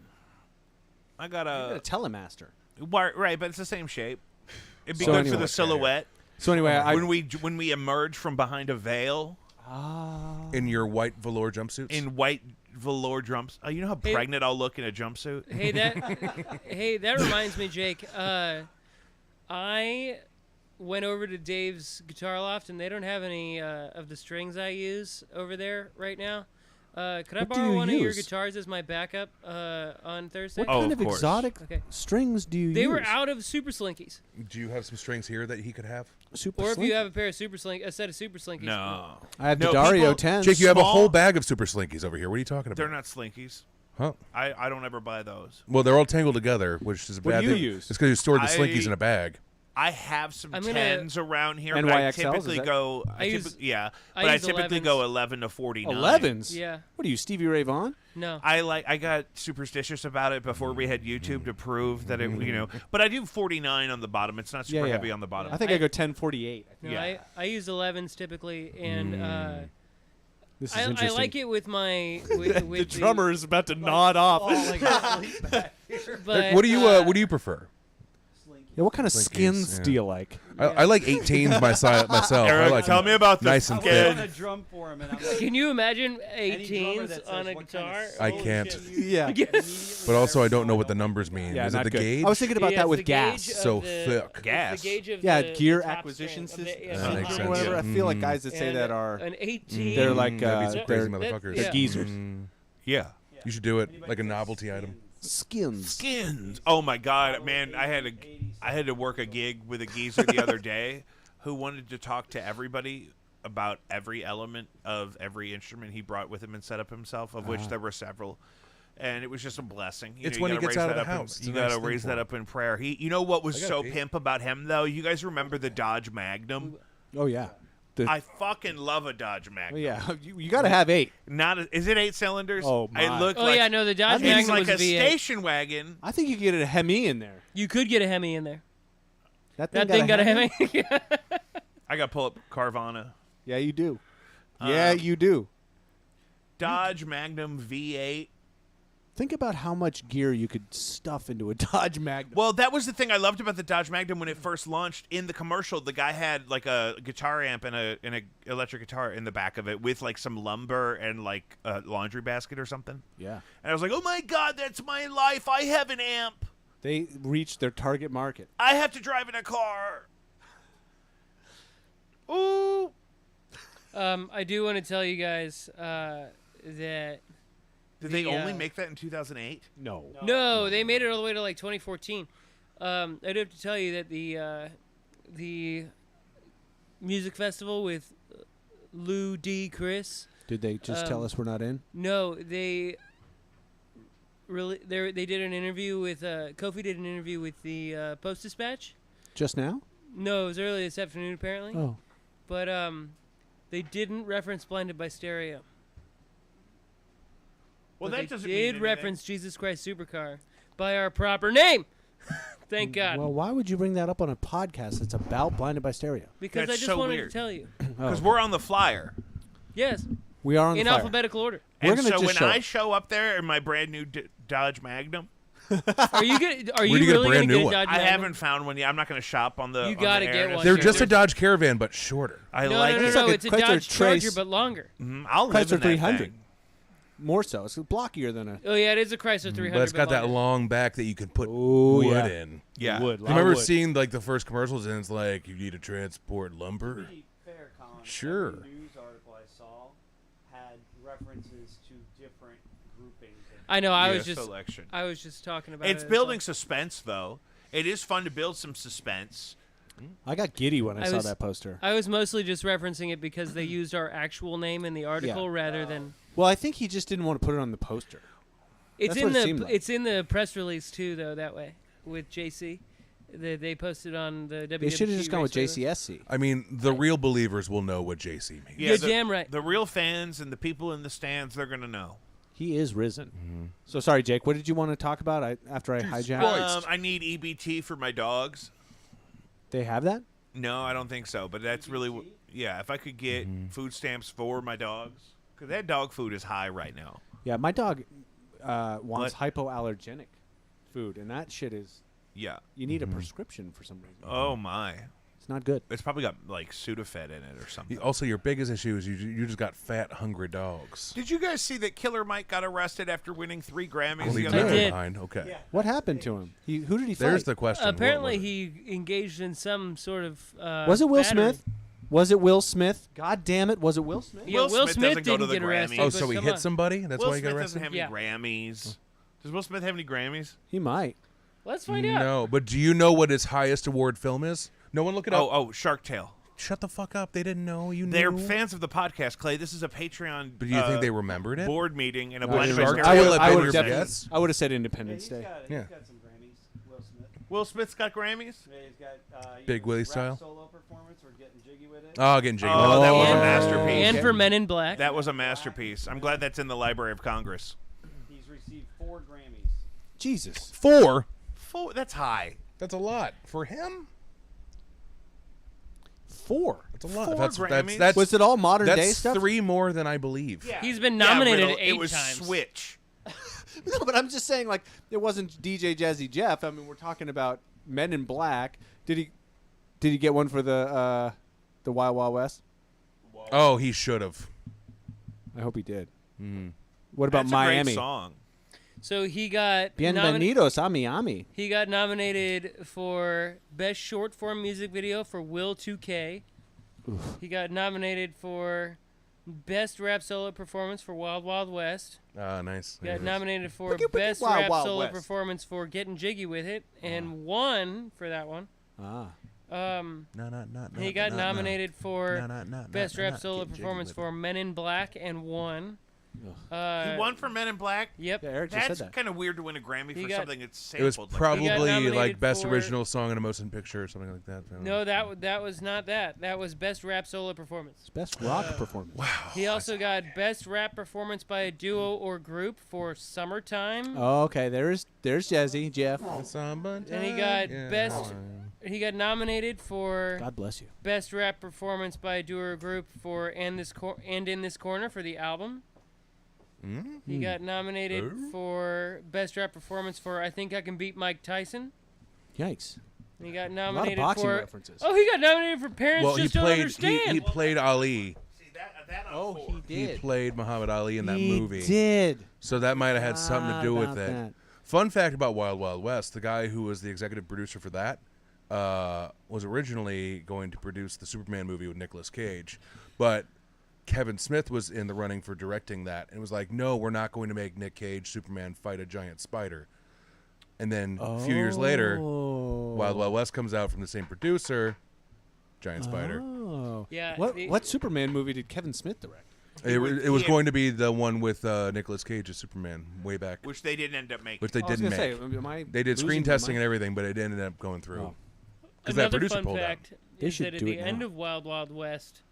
I got I got a a Telemaster. right, but it's the same shape. It'd be So good anyway. for the silhouette. So anyway, When we emerge from behind a veil In your white velour jumpsuits? in white velour jumps. You know how Hey- pregnant I'll look in a jumpsuit? Hey, that reminds me, Jake. I went over to Dave's Guitar Loft, and they don't have any of the strings I use over there right now. Could I What do borrow you one of your use? guitars as my backup on Thursday? What Oh, kind of of course. exotic Okay. strings do you They use? were out of Super Slinkies. Do you have some strings here that he could have? Super Or if slinky. you have a pair of a set of Super Slinkies. No. I have No, the Dario people- 10s. Jake, you have a Small- whole bag of Super Slinkies over here. What are you talking about? They're not slinkies. Huh? I don't ever buy those. Well, they're all tangled together, which is a What bad do you thing. use? It's because you stored the I- Slinkies in a bag. I have some I'm gonna- 10s around here, but I NYXLs, is typically that- go. I use- yeah, I but I use typically 11s. go 11 to 49. 11s? Yeah. What are you, Stevie Ray Vaughan? No. I got superstitious about it before we had YouTube to prove that it but I do 49 on the bottom. It's not super heavy on the bottom. I think I go 1048. No, Yeah. I use 11s typically, and This is I interesting. like it with my with The drummer is about to nod off. But, What do you prefer? Yeah, what kind of Slinkies, skins yeah. do you like? I like 18s myself. I Eric, like tell them me about the nice and skin. thick. on a drum for him, and I'm like, Can you imagine any drummer 18s that on says, a "What kind of guitar? I soul can't. shit you Yeah. use?" But also, I don't know what the numbers mean. Yeah, is it not the good. gauge? I was thinking about Yeah, that it's with the gas. gauge of So the- thick. it's Gas. The gauge of Yeah, the gear top acquisition string of the- system. yeah, That the makes top sense. Whatever. string. I feel like guys that say that are An 18. they're like That'd be some crazy that- motherfuckers. yeah. they're geezers. Yeah. You should do it like a novelty item. Skins. Skins. Oh my god, man! I had to work a gig with a geezer the other day who wanted to talk to everybody about every element of every instrument he brought with him and set up himself, of which there were several. And it was just a blessing. It's you when he gotta gets raise out of that the up in- house. It's You a got nice to thing raise for that him. up in prayer. You know what was I gotta so pee. pimp about him though? You guys remember the Dodge Magnum? Oh yeah. The- I fucking love a Dodge oh, Magnum. yeah. You got to have 8. Is it 8 cylinders? Oh, It my. looked Oh like yeah, no, the Dodge I think it's Magnum like was a a V8. station wagon. I think you could get a Hemi in there. You could get a Hemi in there. That That thing got a Hemi. I got to pull up Carvana. Yeah, you do. Yeah, you do. Dodge Magnum V8. Think about how much gear you could stuff into a Dodge Magnum. Well, that was the thing I loved about the Dodge Magnum when it first launched. In the commercial, the guy had like a guitar amp and a electric guitar in the back of it with like some lumber and like a laundry basket or something. Yeah. And I was like, oh my god, that's my life. I have an amp. They reached their target market. I have to drive in a car. Ooh. I do want to tell you guys that Did they The, only uh, make that in 2008? No. no, they made it all the way to like 2014. I do have to tell you that the music festival with Lou D. Chris. Did they just tell us we're not in? No, they did an interview with Kofi did an interview with the Post Dispatch. Just now? No, it was early this afternoon apparently. Oh. But they didn't reference Blinded by Stereo. Well, But that they doesn't did mean anything. reference Jesus Christ Supercar by our proper name. Thank God. Well, why would you bring that up on a podcast that's about Blinded by Stereo? Because That's I just so wanted weird. to tell you. Because we're on the flyer. Yes, We are on the in flyer. alphabetical order. We're And gonna so just when show I it. show up there in my brand new Dodge Magnum, Are you gonna? Are Where'd you you get a really brand gonna new get a one? Dodge I Magnum? haven't found one yet. I'm not going to shop on the. You on gotta the get air one. They're Yeah, just a there's- Dodge Caravan, but shorter. I No, like no, no, it. no. like a It's a Chrysler Dodge Charger, Trace. but longer. I'll live Chrysler in that 300. thing. More so. It's blockier than a. Oh yeah, it is a Chrysler 300. But it's got that longer. long back that you can put Ooh, wood yeah. in. Yeah. Wood. I lot of remember wood. seeing like the first commercials, and it's like you need to transport lumber. To be fair, Colin, Sure. every news article I saw had references to different groupings. I know. I Yeah, was just. selection. I was just talking about. It's it, building so- suspense, though. It is fun to build some suspense. I got giddy when I, I saw was- that poster. I was mostly just referencing it because they used our actual name in the article rather than. Well, I think he just didn't want to put it on the poster. It's That's in what it the seemed like. it's in the press release too, though. That way with JC, they posted on the WWT. They should have just gone with race playlist. JCSC. I mean, the real believers will know what JC means. You're the, damn right. The real fans and the people in the stands, they're going to know. He is risen. So sorry, Jake. What did you want to talk about? After I hijacked. I need EBT for my dogs. They have that. No, I don't think so. But that's really, yeah. If I could get food stamps for my dogs, because that dog food is high right now. Yeah, my dog wants hypoallergenic food, and that shit is. Yeah. You need a prescription for some reason. Oh my. It's not good. It's probably got like Sudafed in it or something. Also, your biggest issue is you just got fat, hungry dogs. Did you guys see that Killer Mike got arrested after winning 3 Grammys? I'll leave the I other that night? did. behind. Okay. Yeah. What happened to him? Who did he There's fight? the question. What Apparently, was it? he engaged in some sort of. Was it Will battery. Smith? Was it Will Smith? God damn it! Was it Will Smith? Yeah, Will Will Smith Smith doesn't go to didn't the get arrested. Grammys. Oh, but so he come hit on. somebody? That's Will why he got Smith doesn't arrested? have any Yeah. Grammys. Does Will Smith have any Grammys? He might. Let's find out. No, but do you know what his highest award film is? No one look it up. Oh, Shark Tale. Shut the fuck up. They didn't know. You They're knew. fans of the podcast, Clay. This is a Patreon. But do you think they remembered it? board meeting and a I bunch of Shark us- Tale at I Been would Your definitely. Guess? I would have said Yeah, Independence he's Day. got, Yeah. he's got some Grammys. Will Smith. Will Smith's got Grammys. Yeah, he's got Big Willie rap style? solo performance or getting jiggy with it. Oh, getting jiggy. Oh, that was a And- masterpiece. And for Men in Black. That was a masterpiece. I'm glad that's in the Library of Congress. He's received 4 Grammys. Jesus. 4. That's high. That's a lot for him. 4. That's a lot. 4 That's Grammys? Was it all modern that's day stuff? 3 more than I believe. He's been nominated Riddle, 8 It was times. Switch. No, but I'm just saying, like, it wasn't DJ Jazzy Jeff. I mean, we're talking about Men in Black. Did he get one for the Wild Wild West? Oh, he should have. I hope he did. Mm. What about That's Miami? a great song. So he got nominated. Bienvenidos a Miami. He got nominated for Best Short Form Music Video for Will 2K. He got nominated for Best Rap Solo Performance for Wild Wild West. Ah, nice. He got There it is. nominated for Look at Best Wild Rap Wild Solo West. Performance for Getting Jiggy With It, and won for that one. Ah. No, He got nominated for no, Best no, Rap no, Solo getting jiggy Performance with for Men in Black, and won. He won for Men in Black. Yep. Yeah, Eric just That's said that. kind of weird to win a Grammy He for got- something that's It was sampled. probably nominated like best for- original song in a motion picture or something like that. No, that was not that. That was Best Rap Solo Performance. Best rock performance. He also got Best Rap Performance by a Duo or Group for Summertime. Oh, okay. There's Jazzy Jeff. And he got He got nominated for God bless you. Best Rap Performance by a Duo or Group for and in this corner for the album. He got nominated for Best Rap Performance for I Think I Can Beat Mike Tyson. Yikes. He got A lot of nominated boxing for references. Oh, he got nominated for Parents Well, he Just Don't played. Understand. He played Ali. See, that Oh, he He did. played Muhammad Ali in that He movie. did. So that might have had something to do with About it. that. Fun fact about Wild Wild West: the guy who was the executive producer for that was originally going to produce the Superman movie with Nicolas Cage, but Kevin Smith was in the running for directing that, and was like, "No, we're not going to make Nick Cage Superman fight a giant spider." And then a few years later, Wild Wild West comes out from the same producer, giant spider. Oh. Yeah, What the- what Superman movie did Kevin Smith direct? It was Yeah. going to be the one with Nicolas Cage as Superman way back, which they didn't end up making. which they I was didn't gonna make. say, am I They did screen losing my testing mind? and everything, but it ended up going through. Oh. Because that Another producer fun pulled out. fact They is should that at do the it end now. of Wild Wild West,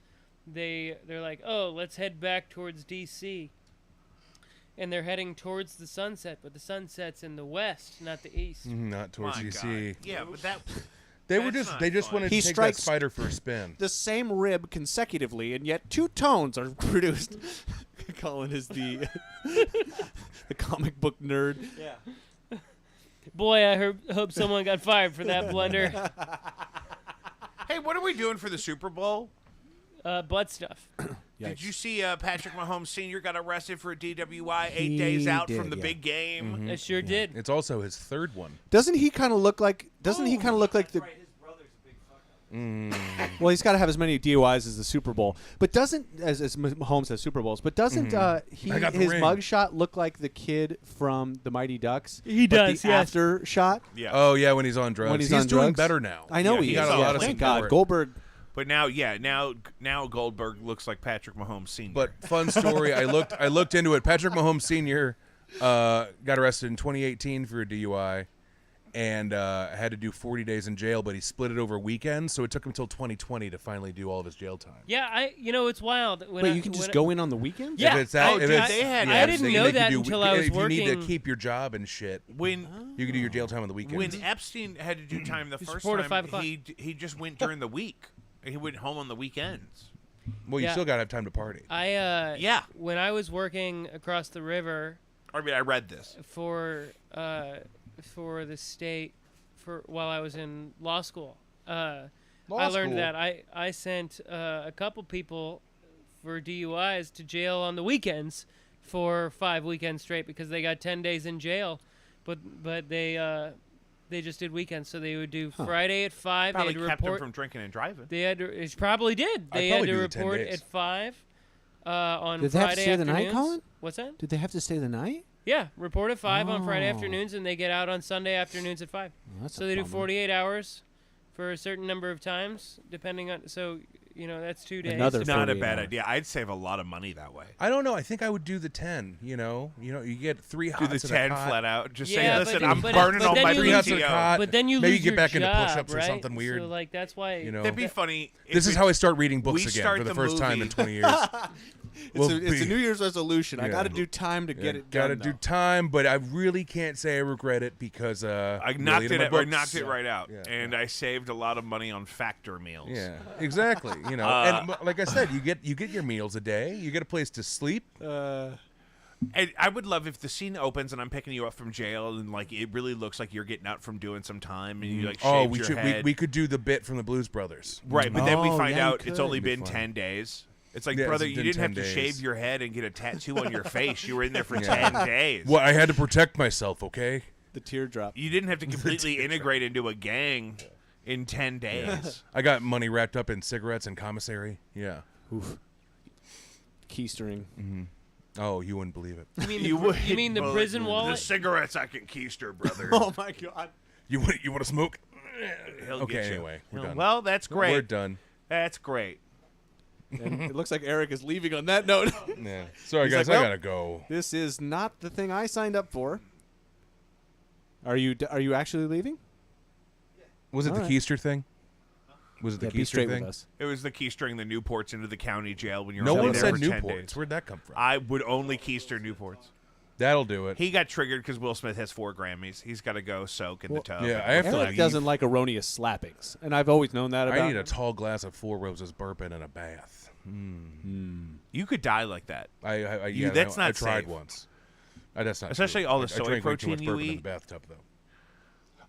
they're like, oh, let's head back towards DC, and they're heading towards the sunset, but the sunset's in the west, not the east. Not towards My DC. God. Yeah, but that. They were That's just not they just fun. wanted He to take that strikes- spider for a spin. The same rib consecutively, and yet 2 tones are produced. Colin is the the comic book nerd. Yeah. Boy, I hope someone got fired for that blunder. Hey, what are we doing for the Super Bowl? Butt stuff. Did you see Patrick Mahomes Sr. got arrested for a DWI 8 He days out did, from the yeah. big game? I sure did. It's also his third one. Doesn't he kind of look like? Doesn't he kind of look like the? Right, his brother's a big fuck up. Well, he's got to have as many DUIs as the Super Bowl, but doesn't as Mahomes has Super Bowls, but doesn't he I got the his ring. mugshot look like the kid from the Mighty Ducks? He But does, The yes. after shot. Yeah. Oh yeah, when he's on drugs. When he's he's on doing drugs? better now. I know Yeah, he he is. got a Yeah, lot of thank support. God. Goldberg. But now Goldberg looks like Patrick Mahomes Sr. But fun story. I looked into it. Patrick Mahomes Sr. Got arrested in 2018 for a DUI, and had to do 40 days in jail. But he split it over weekends, so it took him until 2020 to finally do all of his jail time. Yeah, it's wild. When Wait, you can just go in on the weekends? Yeah. If it's out, if I- it's, they had- I didn't know they could that do until I was if you need to working- keep your job and shit, when you can do your jail time on the weekends. when Epstein had to do time the It's first 4 to time, 5 o'clock. he just went during the week. He went home on the weekends. Well, you Yeah. still gotta have time to party. Yeah. When I was working across the river I mean, I read this. for the state while I was in law school, I learned that. I sent a couple people for DUIs to jail on the weekends for 5 weekends straight because they got 10 days in jail, but they just did weekends, so they would do Friday at 5. Probably they had to kept him report from drinking and driving. They had to. It probably did. They had probably to do the 10 report days. at 5 on Did they Friday have to stay the afternoons. night, Colin? What's that? Did they have to stay the night? Yeah, report at 5 on Friday Oh. afternoons, and they get out on Sunday afternoons at 5. Well, that's So a they do bummer. 48 hours for a certain number of times, depending on. So that's 2 days. Another Not a 48 bad hours. idea. I'd save a lot of money that way. I don't know. I think I would do the 10. You get 3 Do hots the in a 10 cot. flat out. Just Yeah, say, but listen, then- I'm but- burning but all then my you 3 hots in a PTO. cot. But then you maybe lose get your back into job, push-ups or right? something weird. So that's why. You know. That'd be funny. This is how I start reading books we again start for the the first time movie. in 20 years. It's a New Year's resolution. I Yeah. got to do time to get it done. Gotta do now. time, but I really can't say I regret it because I knocked really knocked it right out, Yeah. and I saved a lot of money on factor meals. Yeah, exactly. And like I said, you get your meals a day. You get a place to sleep. And I would love if the scene opens and I'm picking you up from jail, and like it really looks like you're getting out from doing some time, and you like shaved we your should head. we could do the bit from the Blues Brothers. Right, but then we Oh, find yeah, you out it's could. only It'd be been fun. 10 days. It's like, Yeah, brother, it's you been didn't have 10 to days. shave your head and get a tattoo on your face. You were in there for 10 days. Well, I had to protect myself. Okay. The teardrop. You didn't have to completely integrate into a gang in 10 days. I got money wrapped up in cigarettes and commissary. Yeah. Oof. Keystering. Oh, you wouldn't believe it. You mean You would you mean the believe- prison The wallet? cigarettes I can keister, brother. Oh my God. You want to smoke? He'll Okay, get you. anyway, we're done. Well, that's great. We're done. That's great. And it looks like Eric is leaving on that note. Yeah. Sorry, He's guys. like, I well- gotta go. This is not the thing I signed up for. Are you actually leaving? Was it All the right. Keister thing? Was it the Yeah, be Keister straight thing? with us. It was the keystering the Newports into the county jail when you're No only one there said for 10 Newports. days. Where'd that come from? I would only keister Newports. That'll do it. He got triggered because Will Smith has 4 Grammys. He's got to go soak in Well, the tub. yeah, and I have to reflect. Eric leave. doesn't like erroneous slappings, and I've always known that about I need a him. tall glass of 4 Roses bourbon and a bath. You could die like that. Yeah, that's I not tried safe. once. That's not Especially true. all the I soy drank way too protein much you bourbon in eat. the bathtub, though.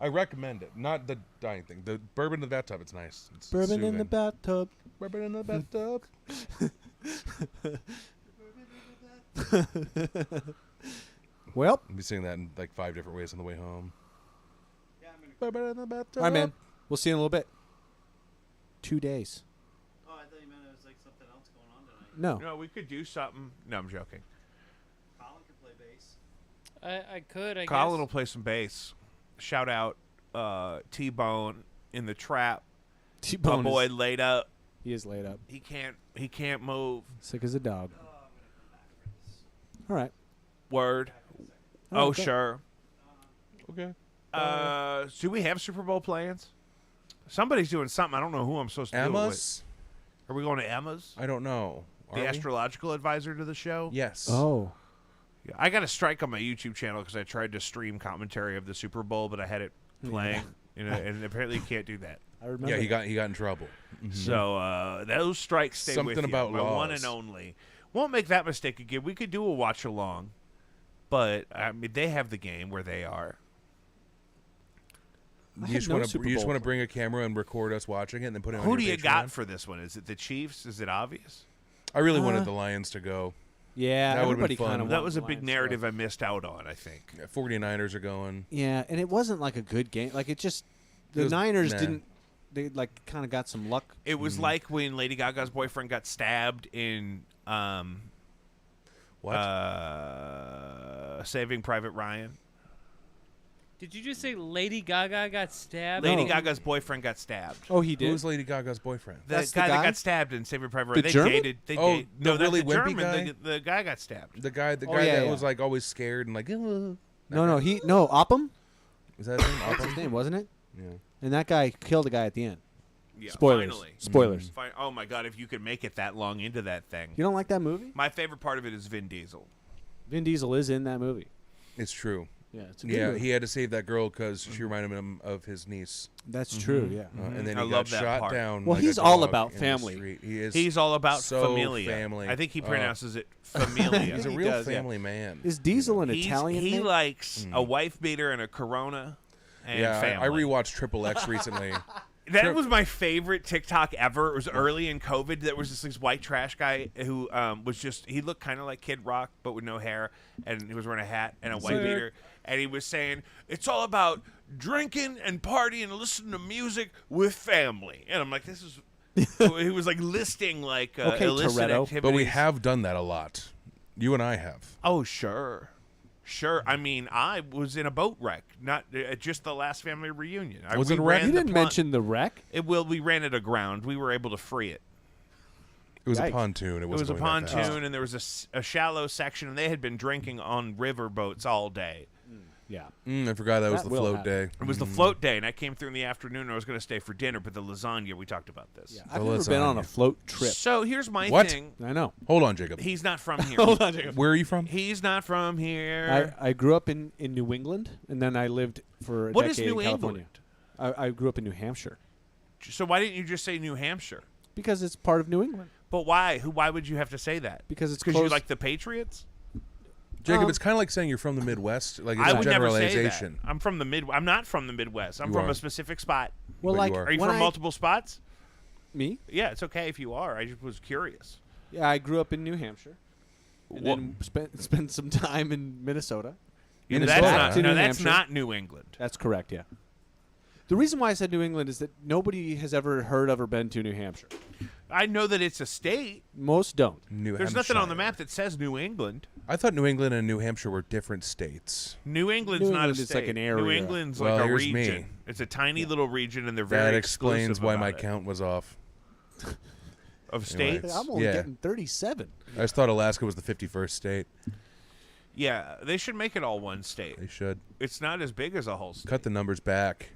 I recommend it. Not the dying thing. The bourbon in the bathtub. It's nice. It's Bourbon in the soothing. bathtub. Bourbon in the bathtub. Well, I'll be singing that in like 5 different ways on the way home. Yeah, I'm gonna. Bourbon in the bathtub. all right, man. We'll see you in a little bit. 2 days. Oh, I thought you meant it was like something else going on tonight. No. No, we could do something. No, I'm joking. Colin could play bass. I could. I Colin guess. will play some bass. Shout out T-Bone in the trap. My T-Bone boy is, laid up. he is laid up. He can't move. Sick as a dog. Oh, I'm gonna come back for this. All right. Word. All Oh, right, go. sure. Okay. Do we have Super Bowl plans? Somebody's doing something. I don't know who I'm supposed to do it with. Emma's? Are we going to Emma's? I don't know. Are The we? astrological advisor to the show? Yes. Oh. Yeah, I got a strike on my YouTube channel because I tried to stream commentary of the Super Bowl, but I had it playing, and apparently you can't do that. I remember. Yeah, he that. got in trouble. So those strikes stay Something with you. about My one laws. and only. Won't make that mistake again. We could do a watch along, but I mean they have the game where they are. I You had just no want to Super you just Bowl want to bring a camera and record us watching it and then put it on Who your do you Patreon? got for this one? Is it the Chiefs? Is it obvious? I really Uh, wanted the Lions to go. Yeah, That would've been everybody fun. kind of. That was a big narrative I missed out on. I think. Yeah, 49ers are going. Yeah, and it wasn't like a good game. Like it just, It the was- Niners nah. didn't. They like kind of got some luck. It was like when Lady Gaga's boyfriend got stabbed in What? Saving Private Ryan. Did you just say Lady Gaga got stabbed? Lady No. Gaga's boyfriend got stabbed. Oh, he did. Who's Lady Gaga's boyfriend? The That's the guy that guy? got stabbed in Saving Private The Ryan. They German? dated. They Oh, dated. the No, really not the wimpy German. guy? The guy got stabbed. The guy Oh, yeah, that yeah. was like always scared and like. no, Oppum. Is that his name? That's his name, wasn't it? Yeah. And that guy killed a guy at the end. Yeah, Spoilers. Finally. Spoilers. Oh my God! If you could make it that long into that thing. You don't like that movie? My favorite part of it is Vin Diesel. Vin Diesel is in that movie. It's true. Yeah, it's a good Yeah, movie. he had to save that girl because she reminded him of his niece. That's true. Yeah. And then I he love got that shot part. down. Well, like he's a all dog about in the family. street. He is. He's all about so familia. family. I think he Oh. pronounces it familia. He's a He real does, yeah. family man. Is Diesel an He's- Italian He name? likes a wife beater and a Corona and Yeah, family. I rewatched Triple X recently, That was my favorite TikTok ever. It was early in COVID. There was this white trash guy who was just, he looked kind of like Kid Rock, but with no hair, and he was wearing a hat and a white beater, and he was saying, it's all about drinking and partying and listening to music with family. And I'm like, this is, he was like listing like Okay, illicit Toretto. activities. But we have done that a lot. You and I have. Oh, sure. Sure. I mean, I was in a boat wreck, not just the last family reunion. Was we it a wreck? ran You the didn't pla- mention the wreck. we ran it aground. We were able to free it. It was a Yikes. pontoon. It was a going that fast. pontoon, and there was a shallow section, and they had been drinking on river boats all day. Yeah. I forgot that was That the will float happen. day. It was the float day, and I came through in the afternoon, and I was going to stay for dinner, but the lasagna, we talked about this. Yeah. I've The never been on a lasagna. float trip. So here's my What? thing. I know. Hold on, Jacob. He's not from here. Hold on, Jacob. Where are you from? He's not from here. I grew up in New England, and then I lived for a What decade is New in California. England? I grew up in New Hampshire So why didn't you just say New Hampshire? because it's part of New England. But why? Why would you have to say that? Because it's Because you close. like the Patriots? Jacob, it's kind of like saying you're from the Midwest. Like it's I a would never say that. generalization. I'm from the I'm not from the Midwest. I'm You from are. a specific spot. well, but like you are. Are you when from I- multiple spots? Me? Yeah, it's okay if you are. I just was curious. Yeah, I grew up in New Hampshire, and Well- then spent some time in Minnesota. Yeah, Minnesota. that's Back not, to no, New that's Hampshire. not New England. That's correct. Yeah. The reason why I said New England is that nobody has ever heard of or been to New Hampshire. I know that it's a state. Most don't. New There's nothing on the Hampshire. map that says New England. I thought New England and New Hampshire were different states. New England's New not England a is state. like an New area. England's Well, like a here's me. region. It's a tiny little region, and they're very That explains exclusive why my about it. count was off. Of Anyway. states. I'm only Yeah. getting 37. I just thought Alaska was the 51st state. Yeah, they should make it all one state. They should It's not as big as a whole state. cut the numbers back.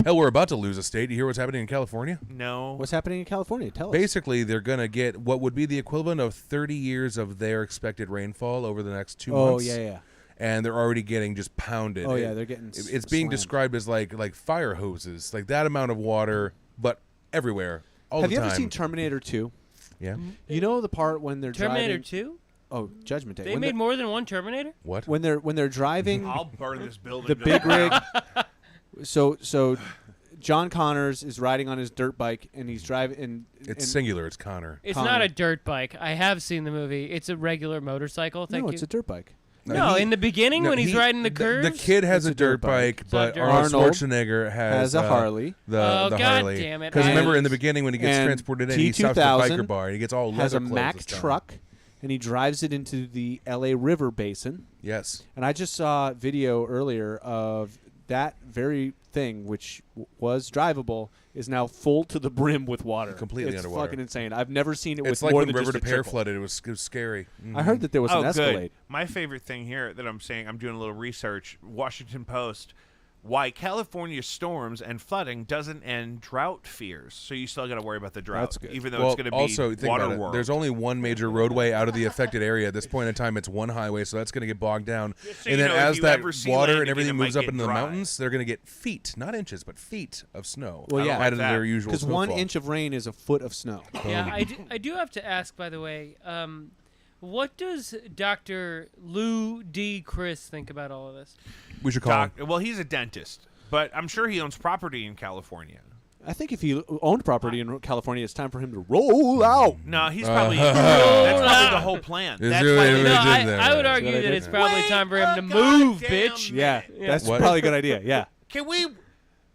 Hell, we're about to lose a state. You hear what's happening in California? No. What's happening in California? Tell us. Basically, they're going to get what would be the equivalent of 30 years of their expected rainfall over the next 2 Oh months. yeah. And they're already getting just pounded. Oh yeah, they're getting. It's being slammed. described as like fire hoses, like that amount of water, but everywhere, all Have the you time. ever seen Terminator 2? Yeah. You know the part when they're Terminator driving. 2? Oh, Judgment Day. They when made they're- more than one Terminator? What? when they're driving I'll burn this building. the to big rig. ground. So John Connors is riding on his dirt bike and he's driving. And It's and, singular. It's Connor. It's Connor. not a dirt bike. I have seen the movie. It's a regular motorcycle. Thank no, you. it's a dirt bike. no, in the beginning when he's riding the curves. The kid has It's a dirt bike, It's but not dirt. Arnold Arnold Schwarzenegger Has a Harley. The Oh, the God Harley. damn it. Because remember And- in the beginning when he gets and transported in, he stops at the T2000 biker bar and he gets all Has a leather clothes Mack this time. truck, and he drives it into the L.A. River Basin. Yes. And I just saw a video earlier of that very thing, which was drivable, is now full to the brim with water. Completely it's underwater. fucking insane. I've never seen it It's with like more when than River just to a Pear trickle. flooded. It was scary. I heard that there was Oh, an Escalade. good. My favorite thing here that I'm saying, I'm doing a little research. Washington Post. Why California storms and flooding doesn't end drought fears. So you still got to worry about the drought, That's good. even though Well, it's going to be also think water about it. world. There's only one major roadway out of the affected area at this point in time. It's one highway, so that's going to get bogged down. Just so And you then know, if as you that ever see water land and again, everything it might moves up get into the dry. mountains, they're going to get feet, not inches, but feet of snow. Well, yeah. added to Like their that. usual Because 1 snowfall. inch of rain is a foot of snow. Yeah, I do have to ask, by the way, what does Dr. Lou D. Chris think about all of this? We should call him. Well, he's a dentist, but I'm sure he owns property in California. I think if he owned property in California, it's time for him to roll out. No, he's probably that's probably the whole plan. Is That's there why really they- No, Religion I, there. I would That's argue what I that did. it's probably Wait time for him to a move, goddamn bitch. Yeah, minute. that's What? probably a good idea. Yeah. Can we?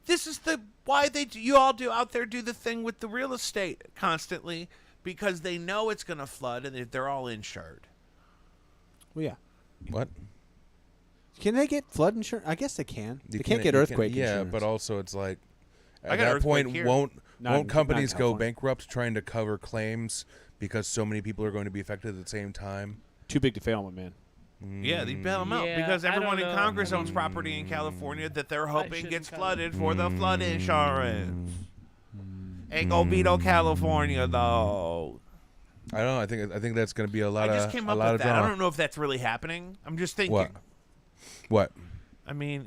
This is the why you all do out there do the thing with the real estate constantly because they know it's going to flood and they're all insured. Well, yeah. What? Can they get flood insurance? I guess they can. You They can't get you earthquake Yeah, insurance. but also it's like I at got that earthquake point here. won't Not in companies go California. bankrupt trying to cover claims because so many people are going to be affected at the same time? Too big to fail, my man. Yeah, they bail them out Yeah, because I don't everyone in know. Congress owns property in California that they're hoping shouldn't gets kinda- flooded for the flood insurance. Ain't gonna be no California though. I don't know. I think that's going to be a lot I just of came a up lot with of that. I drama. don't know if that's really happening. I'm just thinking. What? What? I mean,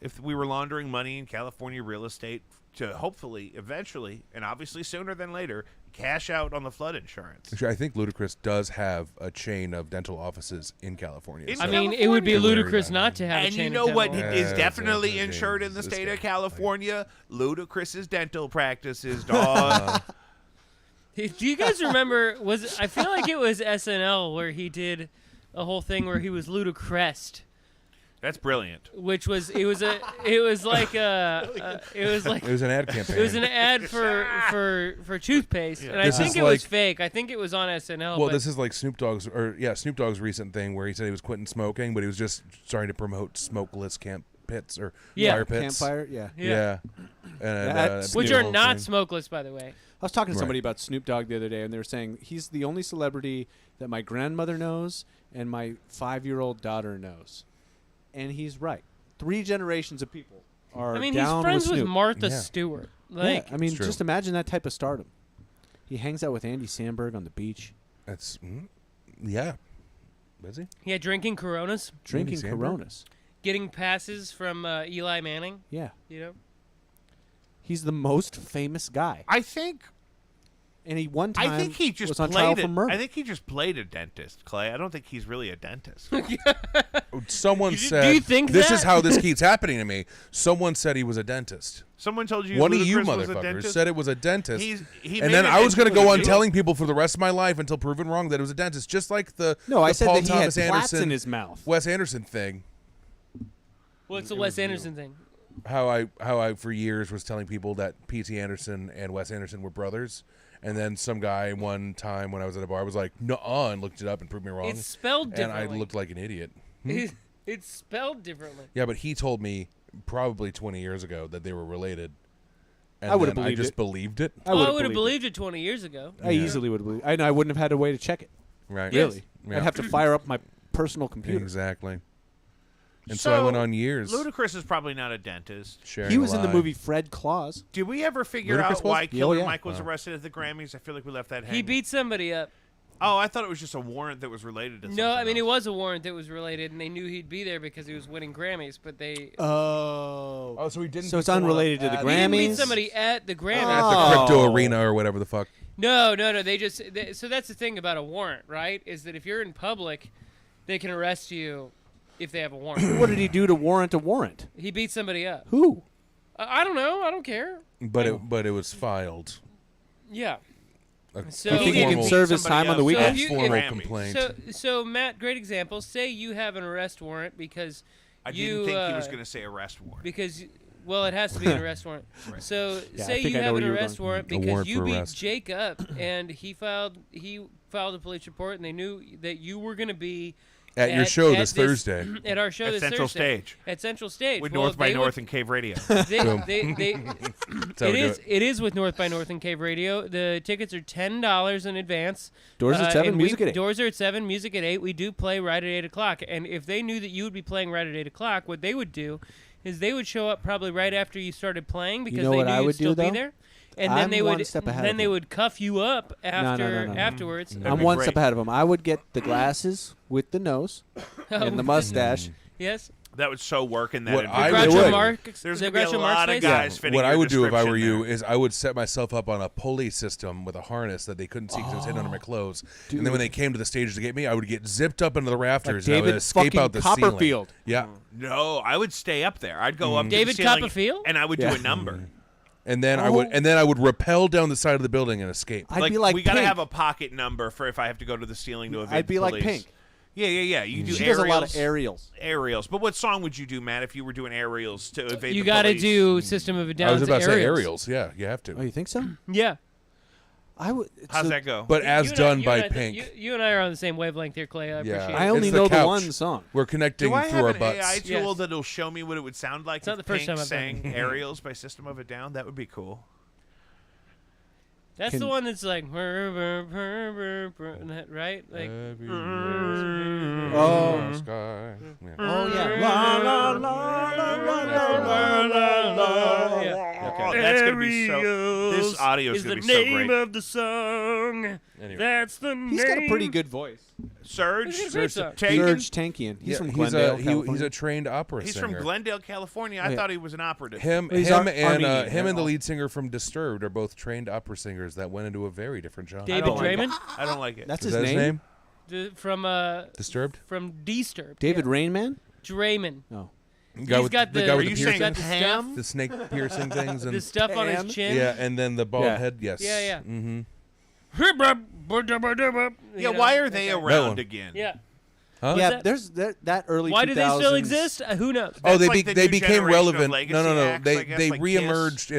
if we were laundering money in California real estate to hopefully, eventually, and obviously sooner than later, cash out on the flood insurance. Actually, I think Ludacris does have a chain of dental offices in California. In so- I mean, it would be California. ludicrous not to have a And chain you of know what dental. is Yeah, definitely it's insured in the this state guy. of California? Ludacris's dental practices, dog. Do you guys remember? I feel like it was SNL where he did a whole thing where he was Ludacrest, That's brilliant. which was it was like It was an ad campaign. it was an ad for toothpaste, and I This think is it was like- fake. I think it was on SNL. Well, but this is like Snoop Dogg's recent thing where he said he was quitting smoking, but he was just starting to promote smokeless camp pits or Yeah. fire pits. Campfire, yeah. Yeah. And, That's which the are whole not thing. smokeless, by the way. I was talking to Right. somebody about Snoop Dogg the other day, and they were saying he's the only celebrity that my grandmother knows and my 5-year-old daughter knows. And he's right. 3 generations of people are I mean, he's down friends with with Snoop. Martha Yeah. Stewart. Yeah, Like, I mean, true. just imagine that type of stardom. He hangs out with Andy Samberg on the beach, That's yeah. Is he? yeah, drinking Coronas, drinking Samberg? Coronas. getting passes from Eli Manning. Yeah. You know, He's the most famous guy. I think And he one time I think he just was on trial played for murder. I think he just played a dentist, Clay. I don't think he's really a dentist. Someone Do said you think this that? is how this keeps happening to me. Someone said he was a dentist. Someone told you One of you Ludacris was a motherfuckers dentist? said it was a dentist. He And made then it I was into going to a go on deal. telling people for the rest of my life until proven wrong that it was a dentist, just like the No, I the said Paul that he had Thomas plaits Anderson, in his mouth. Wes Anderson thing. what's the Wes Anderson thing? How I for years was telling people that P.T. Anderson and Wes Anderson were brothers, and then some guy one time when I was at a bar was like, "Nuh-uh," and looked it up and proved me wrong. It's spelled and differently. I looked like an idiot. It's spelled differently. Yeah, but he told me probably 20 years ago that they were related. And I would've then believed I just it. believed it. I I would've would have believed believed it 20 years ago. I easily would believe. I wouldn't have had a way to check it. Right. Really, Yeah. I'd have to fire up my personal computer. Exactly. And so I went on years Ludacris is probably not a dentist. sharing He was a in the lie. movie Fred Claus. Did we ever figure Ludacris out was? why Yeah, Killer yeah. Mike was Wow. arrested at the Grammys? I feel like we left that hanging. He beat somebody up. Oh, I thought it was just a warrant that was related to something No, I mean, it else. was a warrant that was related, and they knew he'd be there because he was winning Grammys, but they... Oh. Oh, so he didn't. So it's beat someone unrelated to up the at- He didn't meet Grammys? somebody at the Grammys. At Oh. the crypto arena or whatever the fuck. No. So that's the thing about a warrant, right? Is that if you're in public, they can arrest you if they have a warrant. What did he do to warrant a warrant? He beat somebody up. Who? I don't know. I don't care. But it was filed. Yeah. A So- You think he can formal- serve his somebody time on the else. weekend? So if you- formal if- complaint. So Matt, great example. Say you have an arrest warrant because I you didn't think he was uh, going to say arrest warrant. because well, it has to be an arrest warrant. So Yeah, I say think you I know have where an you were arrest going. warrant A because warrant you for beat arrest. Jake up and he filed a police report and they knew that you were going to be At your show at this Thursday. At our show At this Central Thursday. Stage. At Central Stage. With Well, North by they North would- and Cave Radio. Boom. they That's how we do it. it is with North by North and Cave Radio. The tickets are $10 in advance. Doors at 7, and music at 8. Doors are at 7, music at 8. We do play right at 8 o'clock. And if they knew that you would be playing right at 8 o'clock, what they would do is they would show up probably right after you started playing because know they what knew I you'd would still do, be though? there. And then I'm they one would step ahead then of they them. would cuff you up after no. afterwards. That'd I'm be one great. step ahead of him. I would get the glasses with the nose and the mustache. Yes. That would so work in that What I environment. would- Groucho would. Marx. There's the going to be a Groucho Marx lot of face? guys fitting What your I would do if I were description you there. is I would set myself up on a pulley system with a harness that they couldn't see because it was hidden under my clothes. And then when they came to the stage to get me, I would get zipped up into the rafters and I would David escape fucking out the Copperfield. ceiling. Yeah. No, I would stay up there. I'd go up to David the ceiling Copperfield? and I would Yeah. do a number. And then Oh. I would rappel down the side of the building and escape. I'd be like we gotta Pink. have a pocket number for if I have to go to the ceiling to evade I'd be the like police. Pink. Yeah. You do She aerials. does a lot of aerials. Aerials. But what song would you do, Matt, if you were doing aerials to evade You the got to police? do System of a Down. I was about to say aerials. Yeah, you have Oh, to. you think so? Yeah. I would. How's so that go? But as You and done you by and I Pink. you and I are on the same wavelength here, Clay. I Yeah. appreciate I it. only It's know the couch. one song. We're connecting do I through have our an butts. AI tool Yes. that'll show me what it would sound like It's not if the first Pink time I've done sang Aerials by System of a Down? That would be cool. That's Can- the one that's like, right? Like, Oh. Sky. Yeah. Oh yeah. La la la la la la la. Yeah. Oh, that's gonna be so. This audio is is gonna the be so name great. of the song. Anyway. That's the name. He's got a pretty good voice. Surge. It's a great song. Taken. Serge Tankian. He's from he's Glendale, a California. he's a trained opera He's singer. from Glendale, California. I Yeah. thought he was an operative. Him, He's him, Armenian. him, and the All- lead singer from Disturbed are both trained opera singers that went into a very different genre. David I don't like Draymond I don't like it. That's Is his that name. his name? from Disturbed. Disturbed. David yeah. Rainman. Draymond. Oh, The guy He's with got the the- guy Are with you the saying got piercings, the stuff? Pam? the snake piercing things, The and stuff on his Pam? chin. yeah, and then the bald Yeah. head. Yes. Yeah, yeah. Mm-hmm. Yeah, why are they one. around again? Yeah. Huh? yeah. that- There's that early. Why do they still 2000s exist? Who knows? Oh, That's they like the they new became generation of relevant. legacy No, no, no. acts, I guess, They like reemerged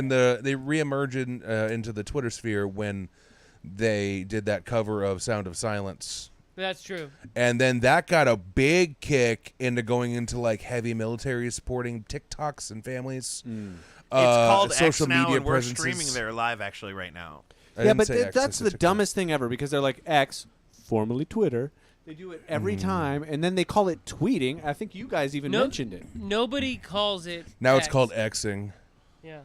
into the Twitter sphere when they did that cover of Sound of Silence. That's true. And then that got a big kick into going into like heavy military supporting TikToks and families. It's called social X now, media and we're presences. streaming there live actually right now. I Yeah, didn't but say X, I that's said the TikTok. dumbest thing ever because they're like X, formerly Twitter. They do it every time, and then they call it tweeting. I think you guys even Nope. mentioned it. Nobody calls it. Now it's X. called Xing. Yeah.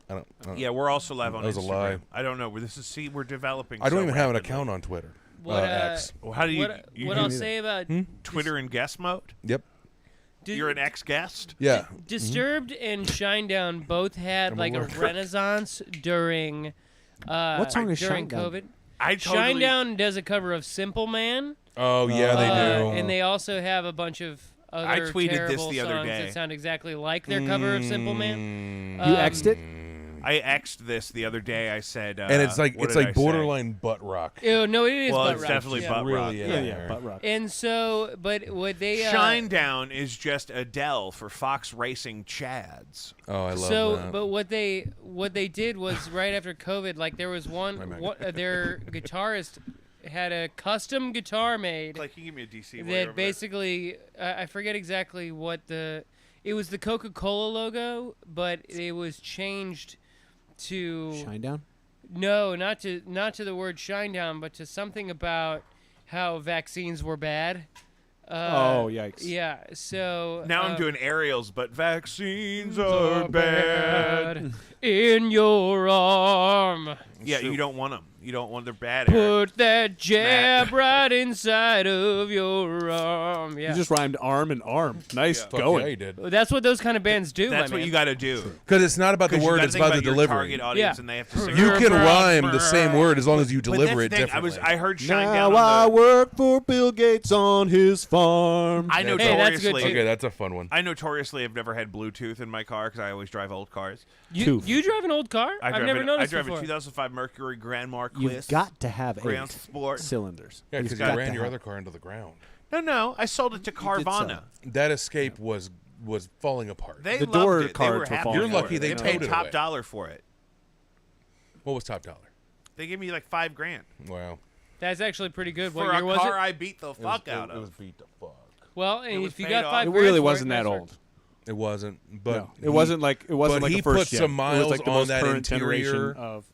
I don't. Yeah, we're also live on That was a Instagram. lie. I don't know. We're developing. I don't so even have an rapidly. account on Twitter. What, X. Well, how do you? what you what do I'll say about Twitter in guest mode? Yep. You're an ex-guest. Yeah. Disturbed and Shinedown both had I'm like a aware. renaissance during What song is during Shinedown? COVID. I totally. Shinedown does a cover of Simple Man. Oh yeah, they do. And they also have a bunch of other I tweeted this terrible the other songs day. that sound exactly like their cover of Simple Man. Mm. You X'd it? I X'd this the other day. I said, And it's like what did I say? borderline butt rock. Ew, no, it is Well, butt it's rock. definitely yeah. butt rock. Really, Yeah, butt rock. And so, but what they Shinedown is just Adele for Fox Racing Chads. Oh, I love so, that. but what they did was right after COVID, like there was their guitarist had a custom guitar made Like, you give me a DC. that basically I forget exactly what it was the Coca-Cola logo, but it was changed to Shinedown. no, not to the word Shinedown, but to something about how vaccines were bad. Oh, yikes. Yeah, so Now I'm doing aerials, but vaccines are bad. in your arm. Yeah, you don't want them. You don't want their bad. Put that jab right inside of your arm. Yeah. You just rhymed arm and arm. Nice Fuck going. yeah, you did. That's what those kind of bands do, That's my what man. you got to do. Because it's not about the 'Cause you word; gotta it's think about the your delivery. target audience, Yeah. and they have to sing. You can Brr, rhyme brr, the same word as long as you But deliver that's it the thing, differently. I heard Shinedown Now on I the. work for Bill Gates on his farm. I Hey, that's good, notoriously. too. Okay, that's a fun one. I notoriously have never had Bluetooth in my car because I always drive old cars. You Tooth. drive an old car? I've never I noticed drive before. a 2005 Mercury Grand Marquis. You've got to have Grand 8 Sport. cylinders. Yeah, You've because you got ran to your have other car into the ground. No, I sold it to did sell Carvana. That Escape was falling apart. They The loved door it. They cards were were happy. falling You're for lucky it. they They towed paid it top away. dollar for it. What was top dollar? They gave me like $5,000 Wow. That's actually pretty good. for What a year was car it? I beat the fuck out It was of. beat the fuck. Well, and was if you paid got off. $5 It grand really for wasn't nice that work. old. It wasn't, but No, it wasn't like but a he first put gen. some It miles was like the on most that current generation interior. of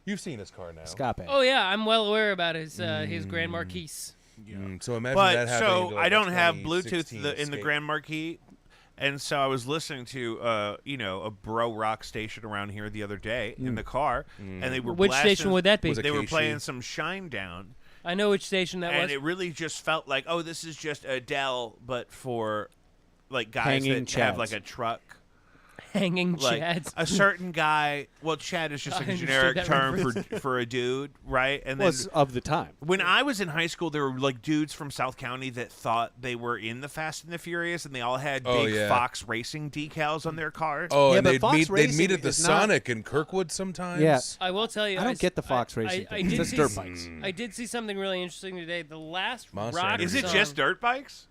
You've seen his car now. Scape. Oh yeah, I'm well aware about his Grand Marquis. So imagine But that happening. so to, like, I a don't have Bluetooth 2016 in the Escape. Grand Marquis, and so I was listening to a bro rock station around here the other day in the car, and they were Which blasting, station would that be? Was it They were KC? playing some Shinedown, I know which station that and was. it really just felt like, oh, this is just Adele, but for like guys Hanging that have chads. like a truck. Hanging Like chads. a certain guy. Well, Chad is just I like a understood generic that term for a dude, right? And then Was of the time. when I was in high school, there were like dudes from South County that thought they were in the Fast and the Furious, and they all had Oh, big yeah. Fox Racing decals on their cars. Oh, Yeah, and but they'd Fox meet Racing at the is not- Sonic in Kirkwood sometimes. Yeah. I will tell you. I don't s- get the Fox I- racing I thing. did It's see dirt s- bikes. I did see something really interesting today. The last Monster rock Energy. Is it song- just dirt bikes?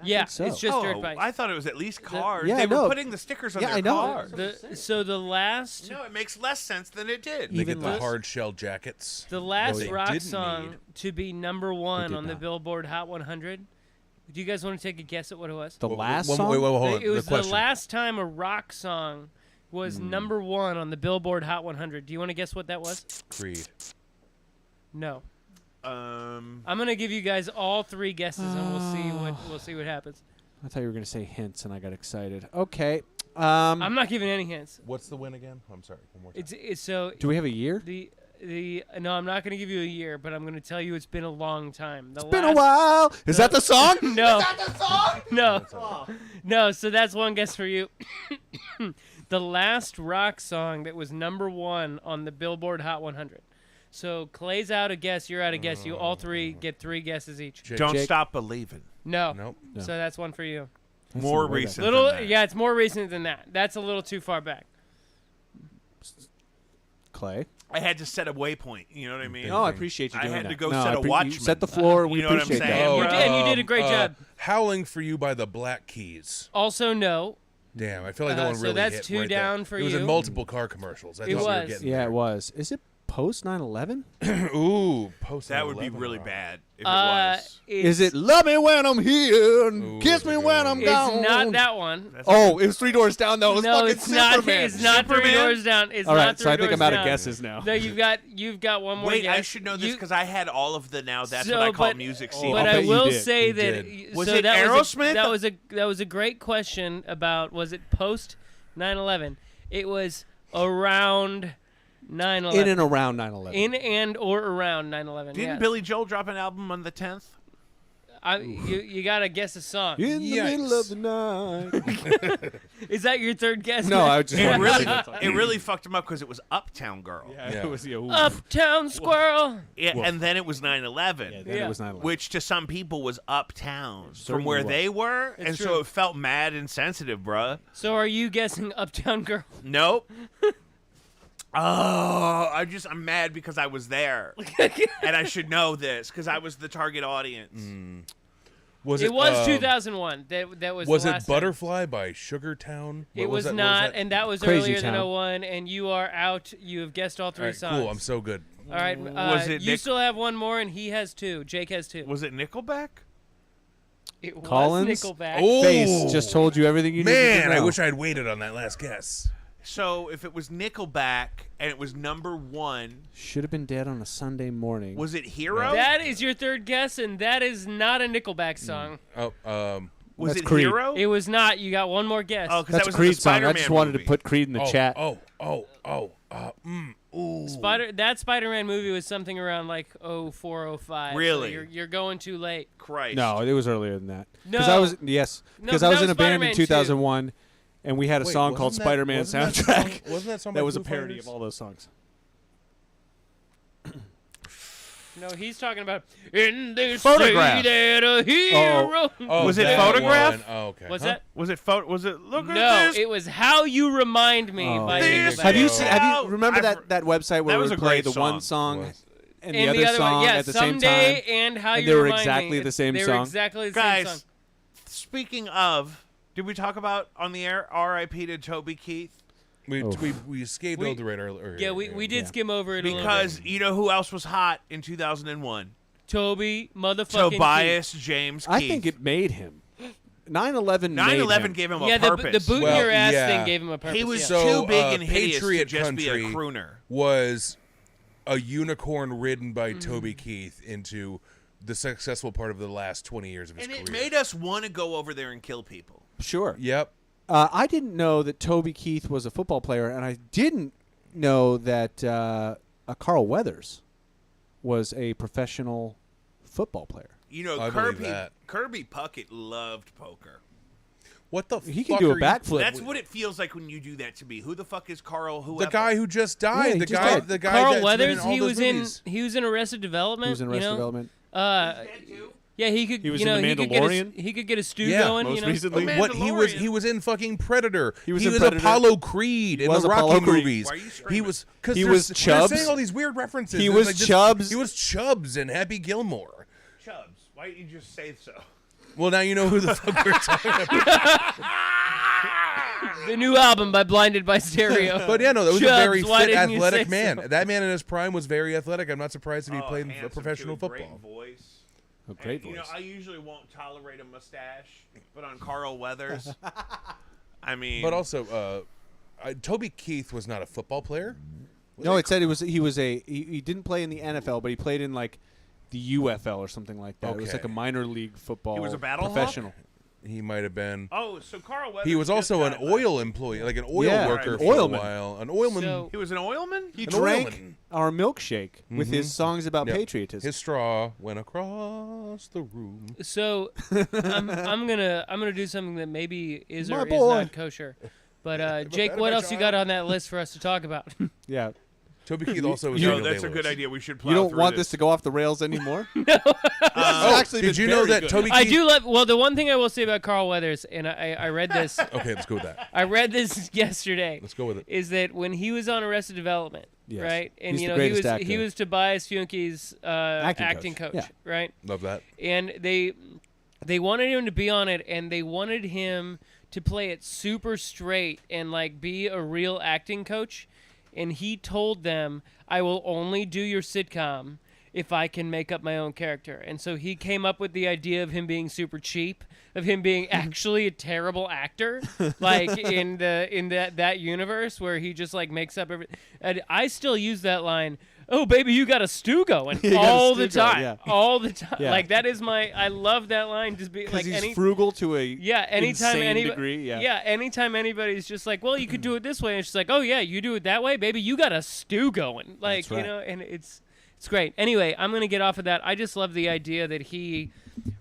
Yeah, so. it's just oh, dirt bikes. I thought it was at least cars. Yeah, they no. were putting the stickers on Yeah, their I know. cars. So the last No, it makes less sense than it did. They Even get the less- hard shell jackets. the last they rock didn't song need. to be number one did on the not. Billboard Hot 100. Do you guys want to take a guess at what it was? The Wait, last wait, song. Wait, hold on. It was the the question. last time a rock song was number one on the Billboard Hot 100. Do you want to guess what that was? Creed. No. Um, I'm gonna give you guys all three guesses, and we'll see what happens. I thought you were going to say hints, and I got excited. Okay. I'm not giving any hints. What's the win again? I'm sorry. One more time. It's so Do we have a year? the No, I'm not going to give you a year, but I'm going to tell you it's been a long time. It's been a while. Is that the song? No. Is that the song? No. No, so that's one guess for you. The last rock song that was #1 on the Billboard Hot 100. So Clay's out a guess, you're out a guess. You all three get 3 guesses each. Don't Jake. Stop Believing. No. Nope. No. So that's one for you. More way recent. Little, than that. yeah, it's more recent than that. That's a little too far back. Clay. I had to set a waypoint. You know what I mean? No, I appreciate you I doing had that. to go no, set I a you watchman. set the floor. We You know what I'm appreciate saying? that. Oh, You did, and you did a great job. Howling for You by the Black Keys. Also, no. Damn, I feel like that one so really that's hit 2 right down there. for It was you. in multiple car commercials. I It thought we were was. getting Yeah, there. it was. Is it post 9/11? Ooh, post That would be 9/11. really bad if it Uh, was. Is it Love Me When I'm Here and Ooh, Kiss that's a Me good When one. I'm It's Gone? not that one. That's Oh, it was Three Doors Down. No, it was No, fucking it's not. Superman. It's not Three Superman? Doors Down. It's All not right, Three so I think Doors I'm out of Down. guesses now. No, you've got one more Wait, guess. I should know this You- because I had all of the now. That's So, what I call but- music Oh, scene. But I'll I bet you will did. say You that did. Was so it that Aerosmith? that was a great question about was it post 9/11? It was around 9/11. In and around 9/11. In and or around 9/11. Didn't yes. Billy Joel drop an album on the 10th? You gotta guess a song. In the Yikes. middle of the night. Is that your third guess? No, I just It wanted to really, see that song. it really fucked him up because it was Uptown Girl. Yeah, Yeah. it was. Yeah, ooh. Uptown Squirrel. Yeah, and then it was 9/11. Yeah, then Yeah. it was 9/11. Which to some people was uptown from certainly where was. they were, and true. so it felt mad and sensitive, bruh. So are you guessing Uptown Girl? Nope. Oh, I'm mad because I was there, and I should know this because I was the target audience. It was 2001. That was. Was the it last time. Butterfly by Sugartown? It What was that- what not, that? and that was Crazy earlier than Town. 01, and you are out. You have guessed all 3 All right, songs. cool. I'm so good. All right, Was it you Nick- still have one more, and he has 2. Jake has 2. Was it Nickelback? It was Collins? Nickelback. Oh, Face just told you everything you needed man! to I know. wish I had waited on that last guess. So if it was Nickelback and it was #1, Should have been dead on a Sunday morning. was it Hero? That is your third guess, and that is not a Nickelback song. Oh, Was That's it Creed. Hero? It was not. You got one more guess. Oh, because That's that was a Creed in the song. I Spider-Man just wanted movie. to put Creed in the chat. ooh. That Spider-Man movie was something around like 04, 05. Really? So you're going too late. Christ. No, it was earlier than that. No. I was because I was that in a was band in Spider-Man 2001, and we had a Wait, song called wasn't that- Spider-Man wasn't that soundtrack. song- wasn't that song by that was a Foo parody Fighters? of all those songs. No, he's talking about in this Photograph. city that a hero. Oh, Was it that Photograph? one. Oh, okay. What's Huh? that? Was it Was it Look No, at this? it was How You Remind Me Oh. by This Nickelback. Have you Oh. seen? Have Oh, you remember I've- that website where that we was would a play great the one song. song Was. and And the other song one, yeah, at the same Someday time? and How And You they were Remind exactly Me. the same they song? Were exactly the Guys, same song. speaking of, did we talk about on the air R.I.P. to Toby Keith? We Oof. we escaped We- over it earlier. Yeah, we did Yeah. skim over it a little Because bit. you know who else was hot in 2001? Toby motherfucking Tobias James Keith. I think it made him. 9/11. 9/11 made gave him Keith. a Yeah, purpose. the boot in Well, your ass yeah. thing gave him a purpose. He was yeah. So, too big and hideous Patriot to just be a Country crooner. was a unicorn ridden Mm-hmm. by Toby Keith into the successful part of the last 20 years of his And it career. made us want to go over there and kill people. Sure. Yep. I didn't know that Toby Keith was a football player, and I didn't know that Carl Weathers was a professional football player. You know, I believe that. Kirby Puckett loved poker. What the He fuck can do are a you- backflip. That's what it feels like when you do that to me. Who the fuck is Carl? The guy who just died. Yeah, he the just guy. died. The guy. Carl that's been Weathers, in all he those was movies. in Arrested Development. He was in you Arrested know? Development. Yeah, he could. He was you know, in The he could get Mandalorian? he could get a stew Yeah, going. most you know? recently. Oh, What he Mandalorian. was in fucking Predator. He was he in was Predator. Apollo Creed in was the Rocky Apollo Creed. movies. Why are you He screaming? was because He was they're Chubbs. saying all these weird references. He It's was like this- Chubbs. He was Chubbs in Happy Gilmore. Chubbs. Why didn't you just say so? Well, now you know who the fuck we're talking about. The new album by Blinded by Stereo. But yeah, no, that was Chubbs, a very why fit, didn't you athletic say man. so? That man in his prime was very athletic. I'm not surprised if he Oh, played handsome, professional too, great football. voice. A great And, you know, voice. I usually won't tolerate a mustache, but on Carl Weathers, I mean, But also, Toby Keith was not a football player. No, it said he didn't play in the NFL, but he played in like the UFL or something like that. It was Okay. like a minor league football. He was a battle hawk? professional. He might have been. Oh, so Carl Weathers. He was just also an got oil employee, like an oil Yeah, worker an for oilman. a while. An oilman. So- He was an oilman? He An drank oilman. our milkshake with his songs about Yep. patriotism. His straw went across the room. So I'm gonna do something that maybe is My or is boy. not kosher. But Jake, that what my else you got child? on that list for us to talk about? Yeah. Toby Keith also was You know, Daniel that's a Day-Lewis. good idea. We should plow You don't through want this to go off the rails anymore? Oh, actually did been you know very that good. Toby Keith? I do love. Well, the one thing I will say about Carl Weathers, and I read this. Okay, let's go with that. I read this yesterday. Let's go with it. Is that when he was on Arrested Development, Yes. right? And He's you the know he greatest was actor. he was Tobias Funke's acting coach, Yeah. right? Love that. And they wanted him to be on it, and they wanted him to play it super straight and like be a real acting coach. And he told them, "I will only do your sitcom if I can make up my own character." And so he came up with the idea of him being super cheap, of him being actually a terrible actor, like in that universe where he just like makes up everything. And I still use that line. "Oh, baby, you got a stew going," You got a all stew the time, going, all the time. Yeah. Like that is I love that line. Just be Because like he's any. frugal to a Anytime insane degree. Yeah. anytime anybody's just like, "Well, you could do it this way," and she's like, "Oh yeah, you do it that way, baby. You got a stew going." Like That's right. you know, and it's great. Anyway, I'm gonna get off of that. I just love the idea that he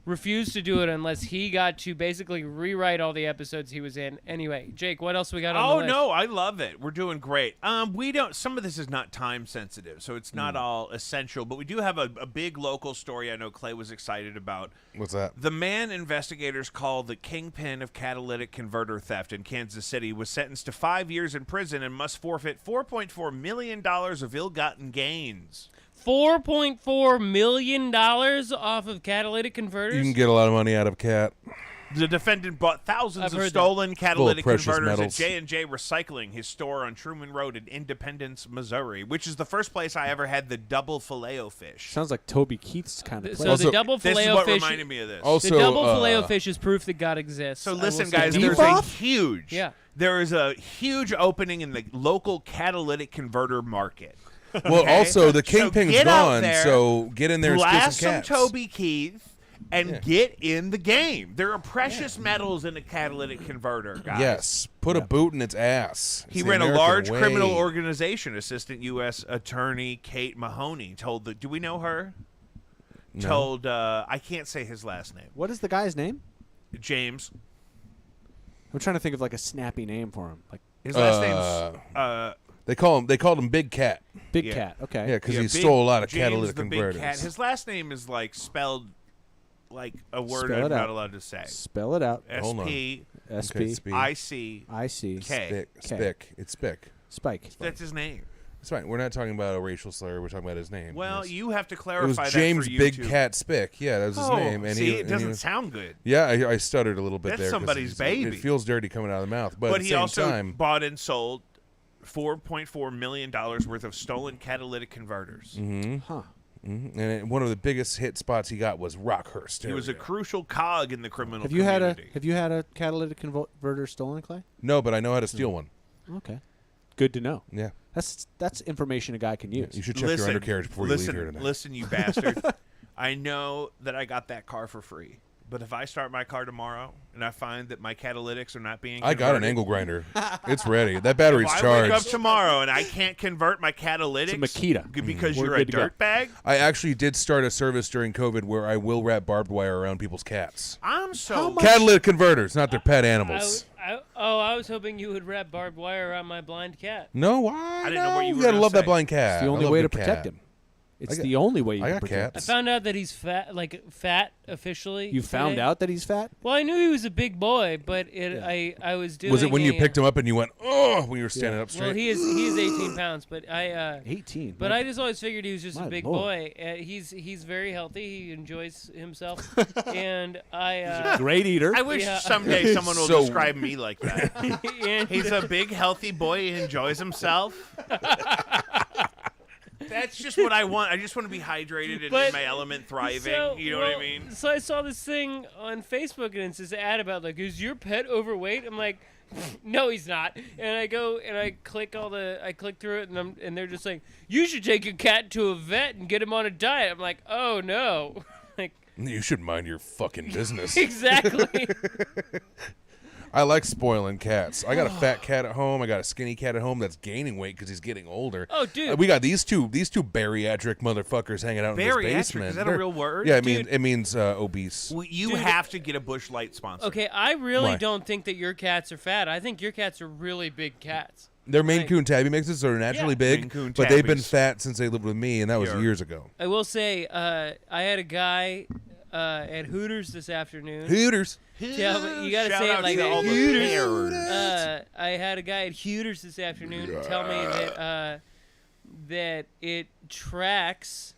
refused to do it unless he got to basically rewrite all the episodes he was in. Anyway, Jake, what else we got on the Oh list? no, I love it. We're doing great. We don't. Some of this is not time sensitive, so it's not all essential. But we do have a big local story. I know Clay was excited about. What's that? The man investigators call the kingpin of catalytic converter theft in Kansas City was sentenced to 5 years in prison and must forfeit $4.4 million of ill-gotten gains. $4.4 million off of catalytic converters. You can get a lot of money out of Cat. The defendant bought thousands I've of heard stolen catalytic precious converters metals. at J&J Recycling, his store on Truman Road in Independence, Missouri, which is the first place I ever had the double Filet-O-Fish. Sounds like Toby Keith's kind of So place. Also- the double This is filet what fish. reminded me of this. Also, The double Filet-O-Fish is proof that God exists. So I will listen, say guys, that. there's a Debuff? huge, Yeah. there is a huge opening in the local catalytic converter market. Well, Okay? also the So kingpin's get out gone, there, so get in there and steal Blast some some cats. Toby Keith and Yeah. get in the game. There are precious metals in a catalytic converter, guys. Yes, put a boot in its ass. It's He the ran a American large way. criminal organization. Assistant U.S. Attorney Kate Mahoney told the. Do we know her? No. Told. I can't say his last name. What is the guy's name? James. I'm trying to think of like a snappy name for him. Like His last name's. They called him Big Cat. Big Yeah. Cat. Okay. Yeah, because Yeah, he Big- stole a lot of James catalytic the Big converters. Cat. His last name is like spelled like a word Spell I'm it not out. allowed to say. Spell it out. Hold on. S-P-I-C. SP. K. Spick. K. Spick. It's Spick. Spike. That's his name. It's fine. We're not talking about a racial slur. We're talking about his name. Well, Yes. you have to It was clarify that James for Big YouTube. Cat Spick. Yeah, that was his Oh, name. And see, he, it and doesn't he was, sound good. Yeah, I stuttered a little bit That's there. 'cause somebody's it's- baby. It feels dirty coming out of the mouth, but at the he same also time, bought and sold $4.4 million worth of stolen catalytic converters. Huh. and one of the biggest hit spots he got was Rockhurst. He was a crucial cog in the criminal Have you community. had a catalytic converter stolen, Clay? No, but I know how to steal one. Okay. Good to know. Yeah, That's information a guy can use. you should check your undercarriage before you leave here tonight. Listen, you bastard. I know that I got that car for free. But if I start my car tomorrow and I find that my catalytics are not being I got an converted, angle grinder. It's ready. That battery's if I wake up charged. tomorrow and I can't convert my catalytics It's a Makita. because We're you're a good to go. dirtbag, I actually did start a service during COVID where I will wrap barbed wire around people's cats. I'm so Catalytic converters, not their pet animals. I was hoping you would wrap barbed wire around my blind cat. No, why? I didn't know what you were gotta gonna love that say. blind cat. It's the only I love way a to good protect cat. him. It's I got- the only way you I can got protect I cats. found out that he's fat officially. him. You found today. out that he's fat? Well, I knew he was a big boy, but I was doing. Was it when you a, picked him up and you went, oh, when you were standing up straight? Well, he is 18 pounds, but 18. But I just always figured he was just My a big Lord. boy. He's very healthy. He enjoys himself, and I Great eater. I wish Yeah. someday someone will So- describe me like that. and He's a big, healthy boy. He enjoys himself. That's just what I want. I just want to be hydrated and But- in my element, thriving. So, you know what I well, mean? So I saw this thing on Facebook, and it's this ad about like, is your pet overweight? I'm like, no, he's not. And I go and I click through it, and they're just like, you should take your cat to a vet and get him on a diet. I'm like, oh no, like You should mind your fucking business. Exactly. I like spoiling cats. I got a fat cat at home. I got a skinny cat at home that's gaining weight because he's getting older. Oh, dude. We got these two bariatric motherfuckers hanging out in this Bariatric? basement. Is that a real word? Yeah, Dude. it means obese. Well, you Dude. have to get a Bush Light sponsor. Okay, I really Why? don't think that your cats are fat. I think your cats are really big cats. They're Maine Right. Coon tabby mixes, so they're naturally Yeah. big, Maine Coon but they've been tabbies. fat since they lived with me, and that was Pure. years ago. I will say, I had a guy at Hooters this afternoon. Hooters. Yeah, but you gotta Shout say it out like to that. all the Hooters. parents. I had a guy at Hooters this afternoon tell me that it tracks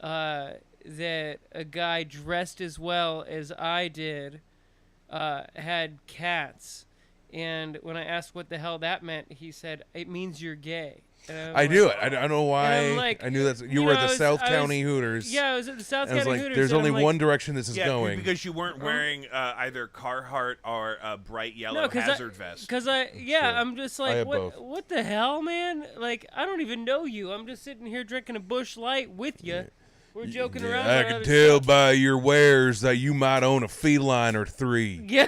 that a guy dressed as well as I did had cats, and when I asked what the hell that meant, he said it means you're gay. And I was knew like- it. I don't know why. And I'm like, I knew that. you You were know, at I the was- South I was- County Hooters. Yeah, I was at the South and I was County like, Hooters. there's and only I'm like, one direction this is Yeah, going. because you weren't wearing either Carhartt or a bright yellow No, because hazard vest. Because I'm just I like, had what? both. What the hell, man? Like, I don't even know you. I'm just sitting here drinking a Bush Light with you. We're joking around. I about can other tell stuff. by your wares that you might own a feline or three. Yeah.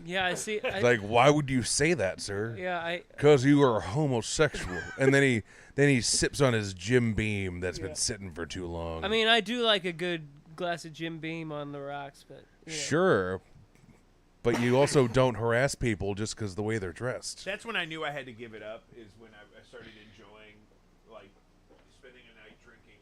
Yeah, I see. Like, why would you say that, sir? Yeah, Because you are homosexual. And then he sips on his Jim Beam that's been sitting for too long. I mean, I do like a good glass of Jim Beam on the rocks, but you know. Sure, but you also don't harass people just because the way they're dressed. That's when I knew I had to give it up. Is when I started enjoying like spending a night drinking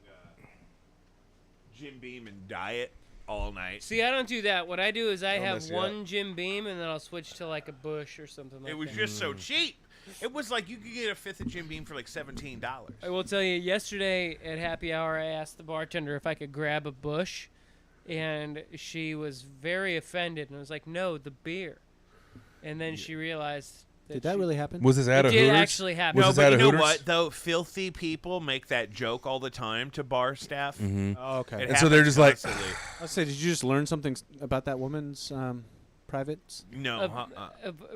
Jim Beam and Diet all night. See, I don't do that. What I do is I Don't have mess you one Jim Beam, and then I'll switch to like a Bush or something like It was that. just so cheap. It was like you could get a fifth of Jim Beam for like $17. I will tell you, yesterday at happy hour, I asked the bartender if I could grab a Bush, and she was very offended, and I was like, "No, the beer." And then she realized Did that really happen? Was this at it a did Hooters? actually happen. Was No, this but at you a know Hooters? what though? Filthy people make that joke all the time to bar staff. Oh, okay. It And so they're happens just like, constantly. I'll say, did you just learn something about that woman's privates? no.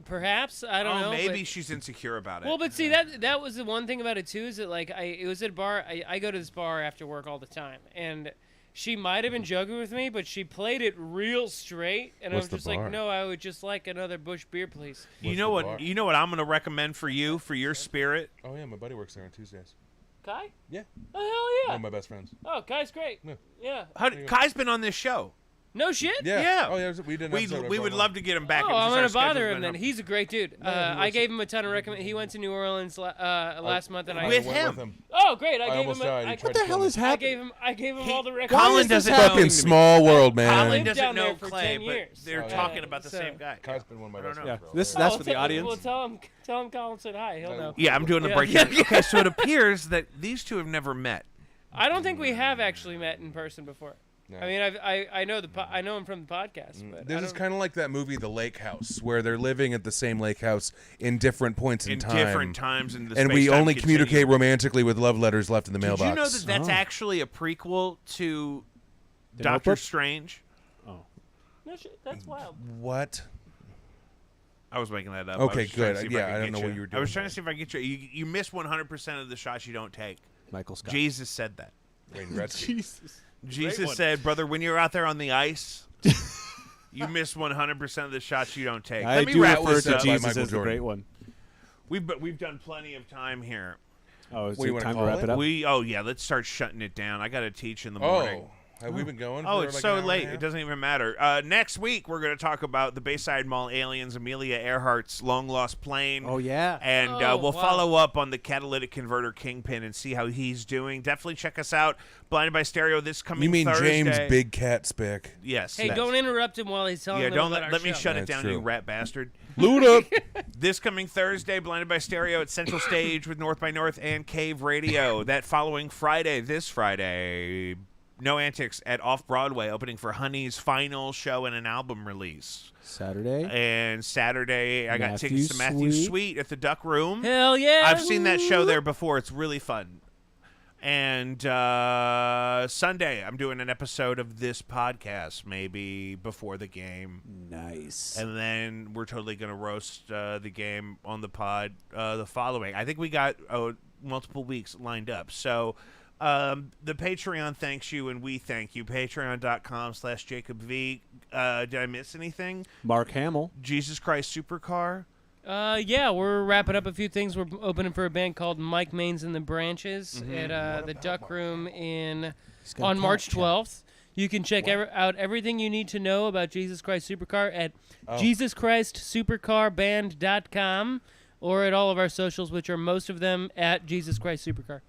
Perhaps I don't know. Maybe but- she's insecure about it. Well, but see that was the one thing about it too is that like it was at a bar. I go to this bar after work all the time, and she might have been joking with me, but she played it real straight, and What's I the was just bar? like, no, I would just like another Bush beer, please. you What's know the what? bar? You know what I'm going to recommend for you for your spirit. Oh yeah, my buddy works there on Tuesdays. Kai? Yeah, Oh hell one yeah! of my best friends. Oh, Kai's great. Yeah. Yeah. Kai's been on this show. No shit. Yeah. Yeah. Oh yeah, we did. An episode We of would Roma. love to get him back. Oh, It was I'm just gonna our bother schedule's him been then. up. He's a great dude. he I works- gave him a ton of recommend. He went to New Orleans last month, and I With went him. with him. Oh, great! I I gave almost him. died. He I, tried What the to hell kill is me. happening? I gave him He- all the Colin recommendations. doesn't Fucking know. small world, man. I Colin lived doesn't down there know for Clay, 10 but years. they're Oh, talking yeah. about the So- same guy. Kai's been one of my I don't best know. friends. Yeah, for a this- long that's Oh, for the audience. Well, tell him Colin said hi. He'll know. Yeah, I'm doing the Yeah. breakdown. Okay, so it appears that these two have never met. I don't think we have actually met in person before. No. I mean, I know I know him from the podcast, but I This is don't- kind of like that movie, The Lake House, where they're living at the same lake house in different points in time. Different times in the and we space-time only communicate continuum. romantically with love letters left in the Did mailbox. you know that that's Oh. actually a prequel to The Doctor Notebook? Strange? Oh, no shit. That's wild. What? I was making that up. Okay, I was trying to good. see if Yeah, could I don't get know you. what you were I was doing trying there. to see if I could get you. You miss 100% of the shots you don't take. Michael Scott. Jesus said that. Wayne Gretzky. Jesus. Jesus said, "Brother, when you're out there on the ice, you miss 100% of the shots you don't take." I Let me do wrap refer this to up. Jesus Michael as the Jordan. great one. We've done plenty of time here. Oh, is What do you it wanna time to call wrap it? it up? Let's start shutting it down. I got to teach in the morning. Oh, have we been going? Oh, for it's like so an hour and a late. half? It doesn't even matter. Next week, we're going to talk about the Bayside Mall aliens, Amelia Earhart's long lost plane. Oh, yeah. And Oh, we'll wow. follow up on the catalytic converter Kingpin and see how he's doing. Definitely check us out. Blinded by Stereo this coming You mean Thursday. James Big Cat Spick? Yes. Hey, that's- don't interrupt him while he's telling Yeah, them don't about our let me show. shut it That's down, true. you rat bastard. Loot up. This coming Thursday, Blinded by Stereo at Central Stage with North by North and Cave Radio. That following Friday, this Friday, No Antics at Off Broadway, opening for Honey's final show and an album release. Saturday. And Saturday, I got Matthew tickets to Matthew Sweet. Sweet at the Duck Room. Hell yeah! I've seen that show there before. It's really fun. And Sunday, I'm doing an episode of this podcast, maybe before the game. Nice. And then we're totally going to roast the game on the pod the following. I think we got multiple weeks lined up. So The Patreon thanks you, and we thank you. Patreon.com/JacobV. Did I miss anything? Mark Hamill. Jesus Christ Supercar. Yeah, we're wrapping up a few things. We're opening for a band called Mike Mains and the Branches at the Duck Room on March 12th. You can check out everything you need to know about Jesus Christ Supercar at JesusChristSupercarBand.com or at all of our socials, which are most of them at Jesus Christ Supercar.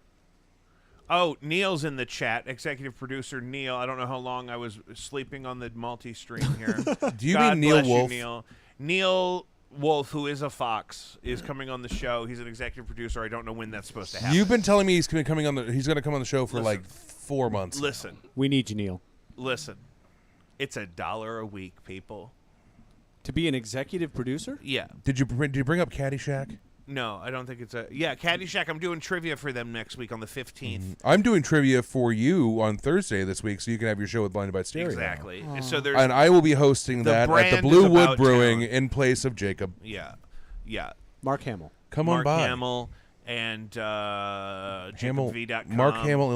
Oh, Neil's in the chat. Executive producer Neil. I don't know how long I was sleeping on the multi-stream here. Do you God mean Neil bless you, Wolf? Neil Wolf, who is a Fox, is coming on the show. He's an executive producer. I don't know when that's supposed to happen. You've been telling me he's going to come on the show for like 4 months. Listen. We need you, Neil. Listen. It's $1 a week, people. To be an executive producer? Yeah. Did you bring up Caddyshack? No, I don't think it's a... Yeah, Caddyshack. I'm doing trivia for them next week on the 15th. I'm doing trivia for you on Thursday this week, so you can have your show with Blinded by Stereo. Exactly. So there's... And I will be hosting The that at brand the is Blue Wood about Brewing town. in place of Jacob. Yeah. Yeah. Mark Hamill. Come Mark on by. Hamill and Hamill, JacobV.com. Mark Hamill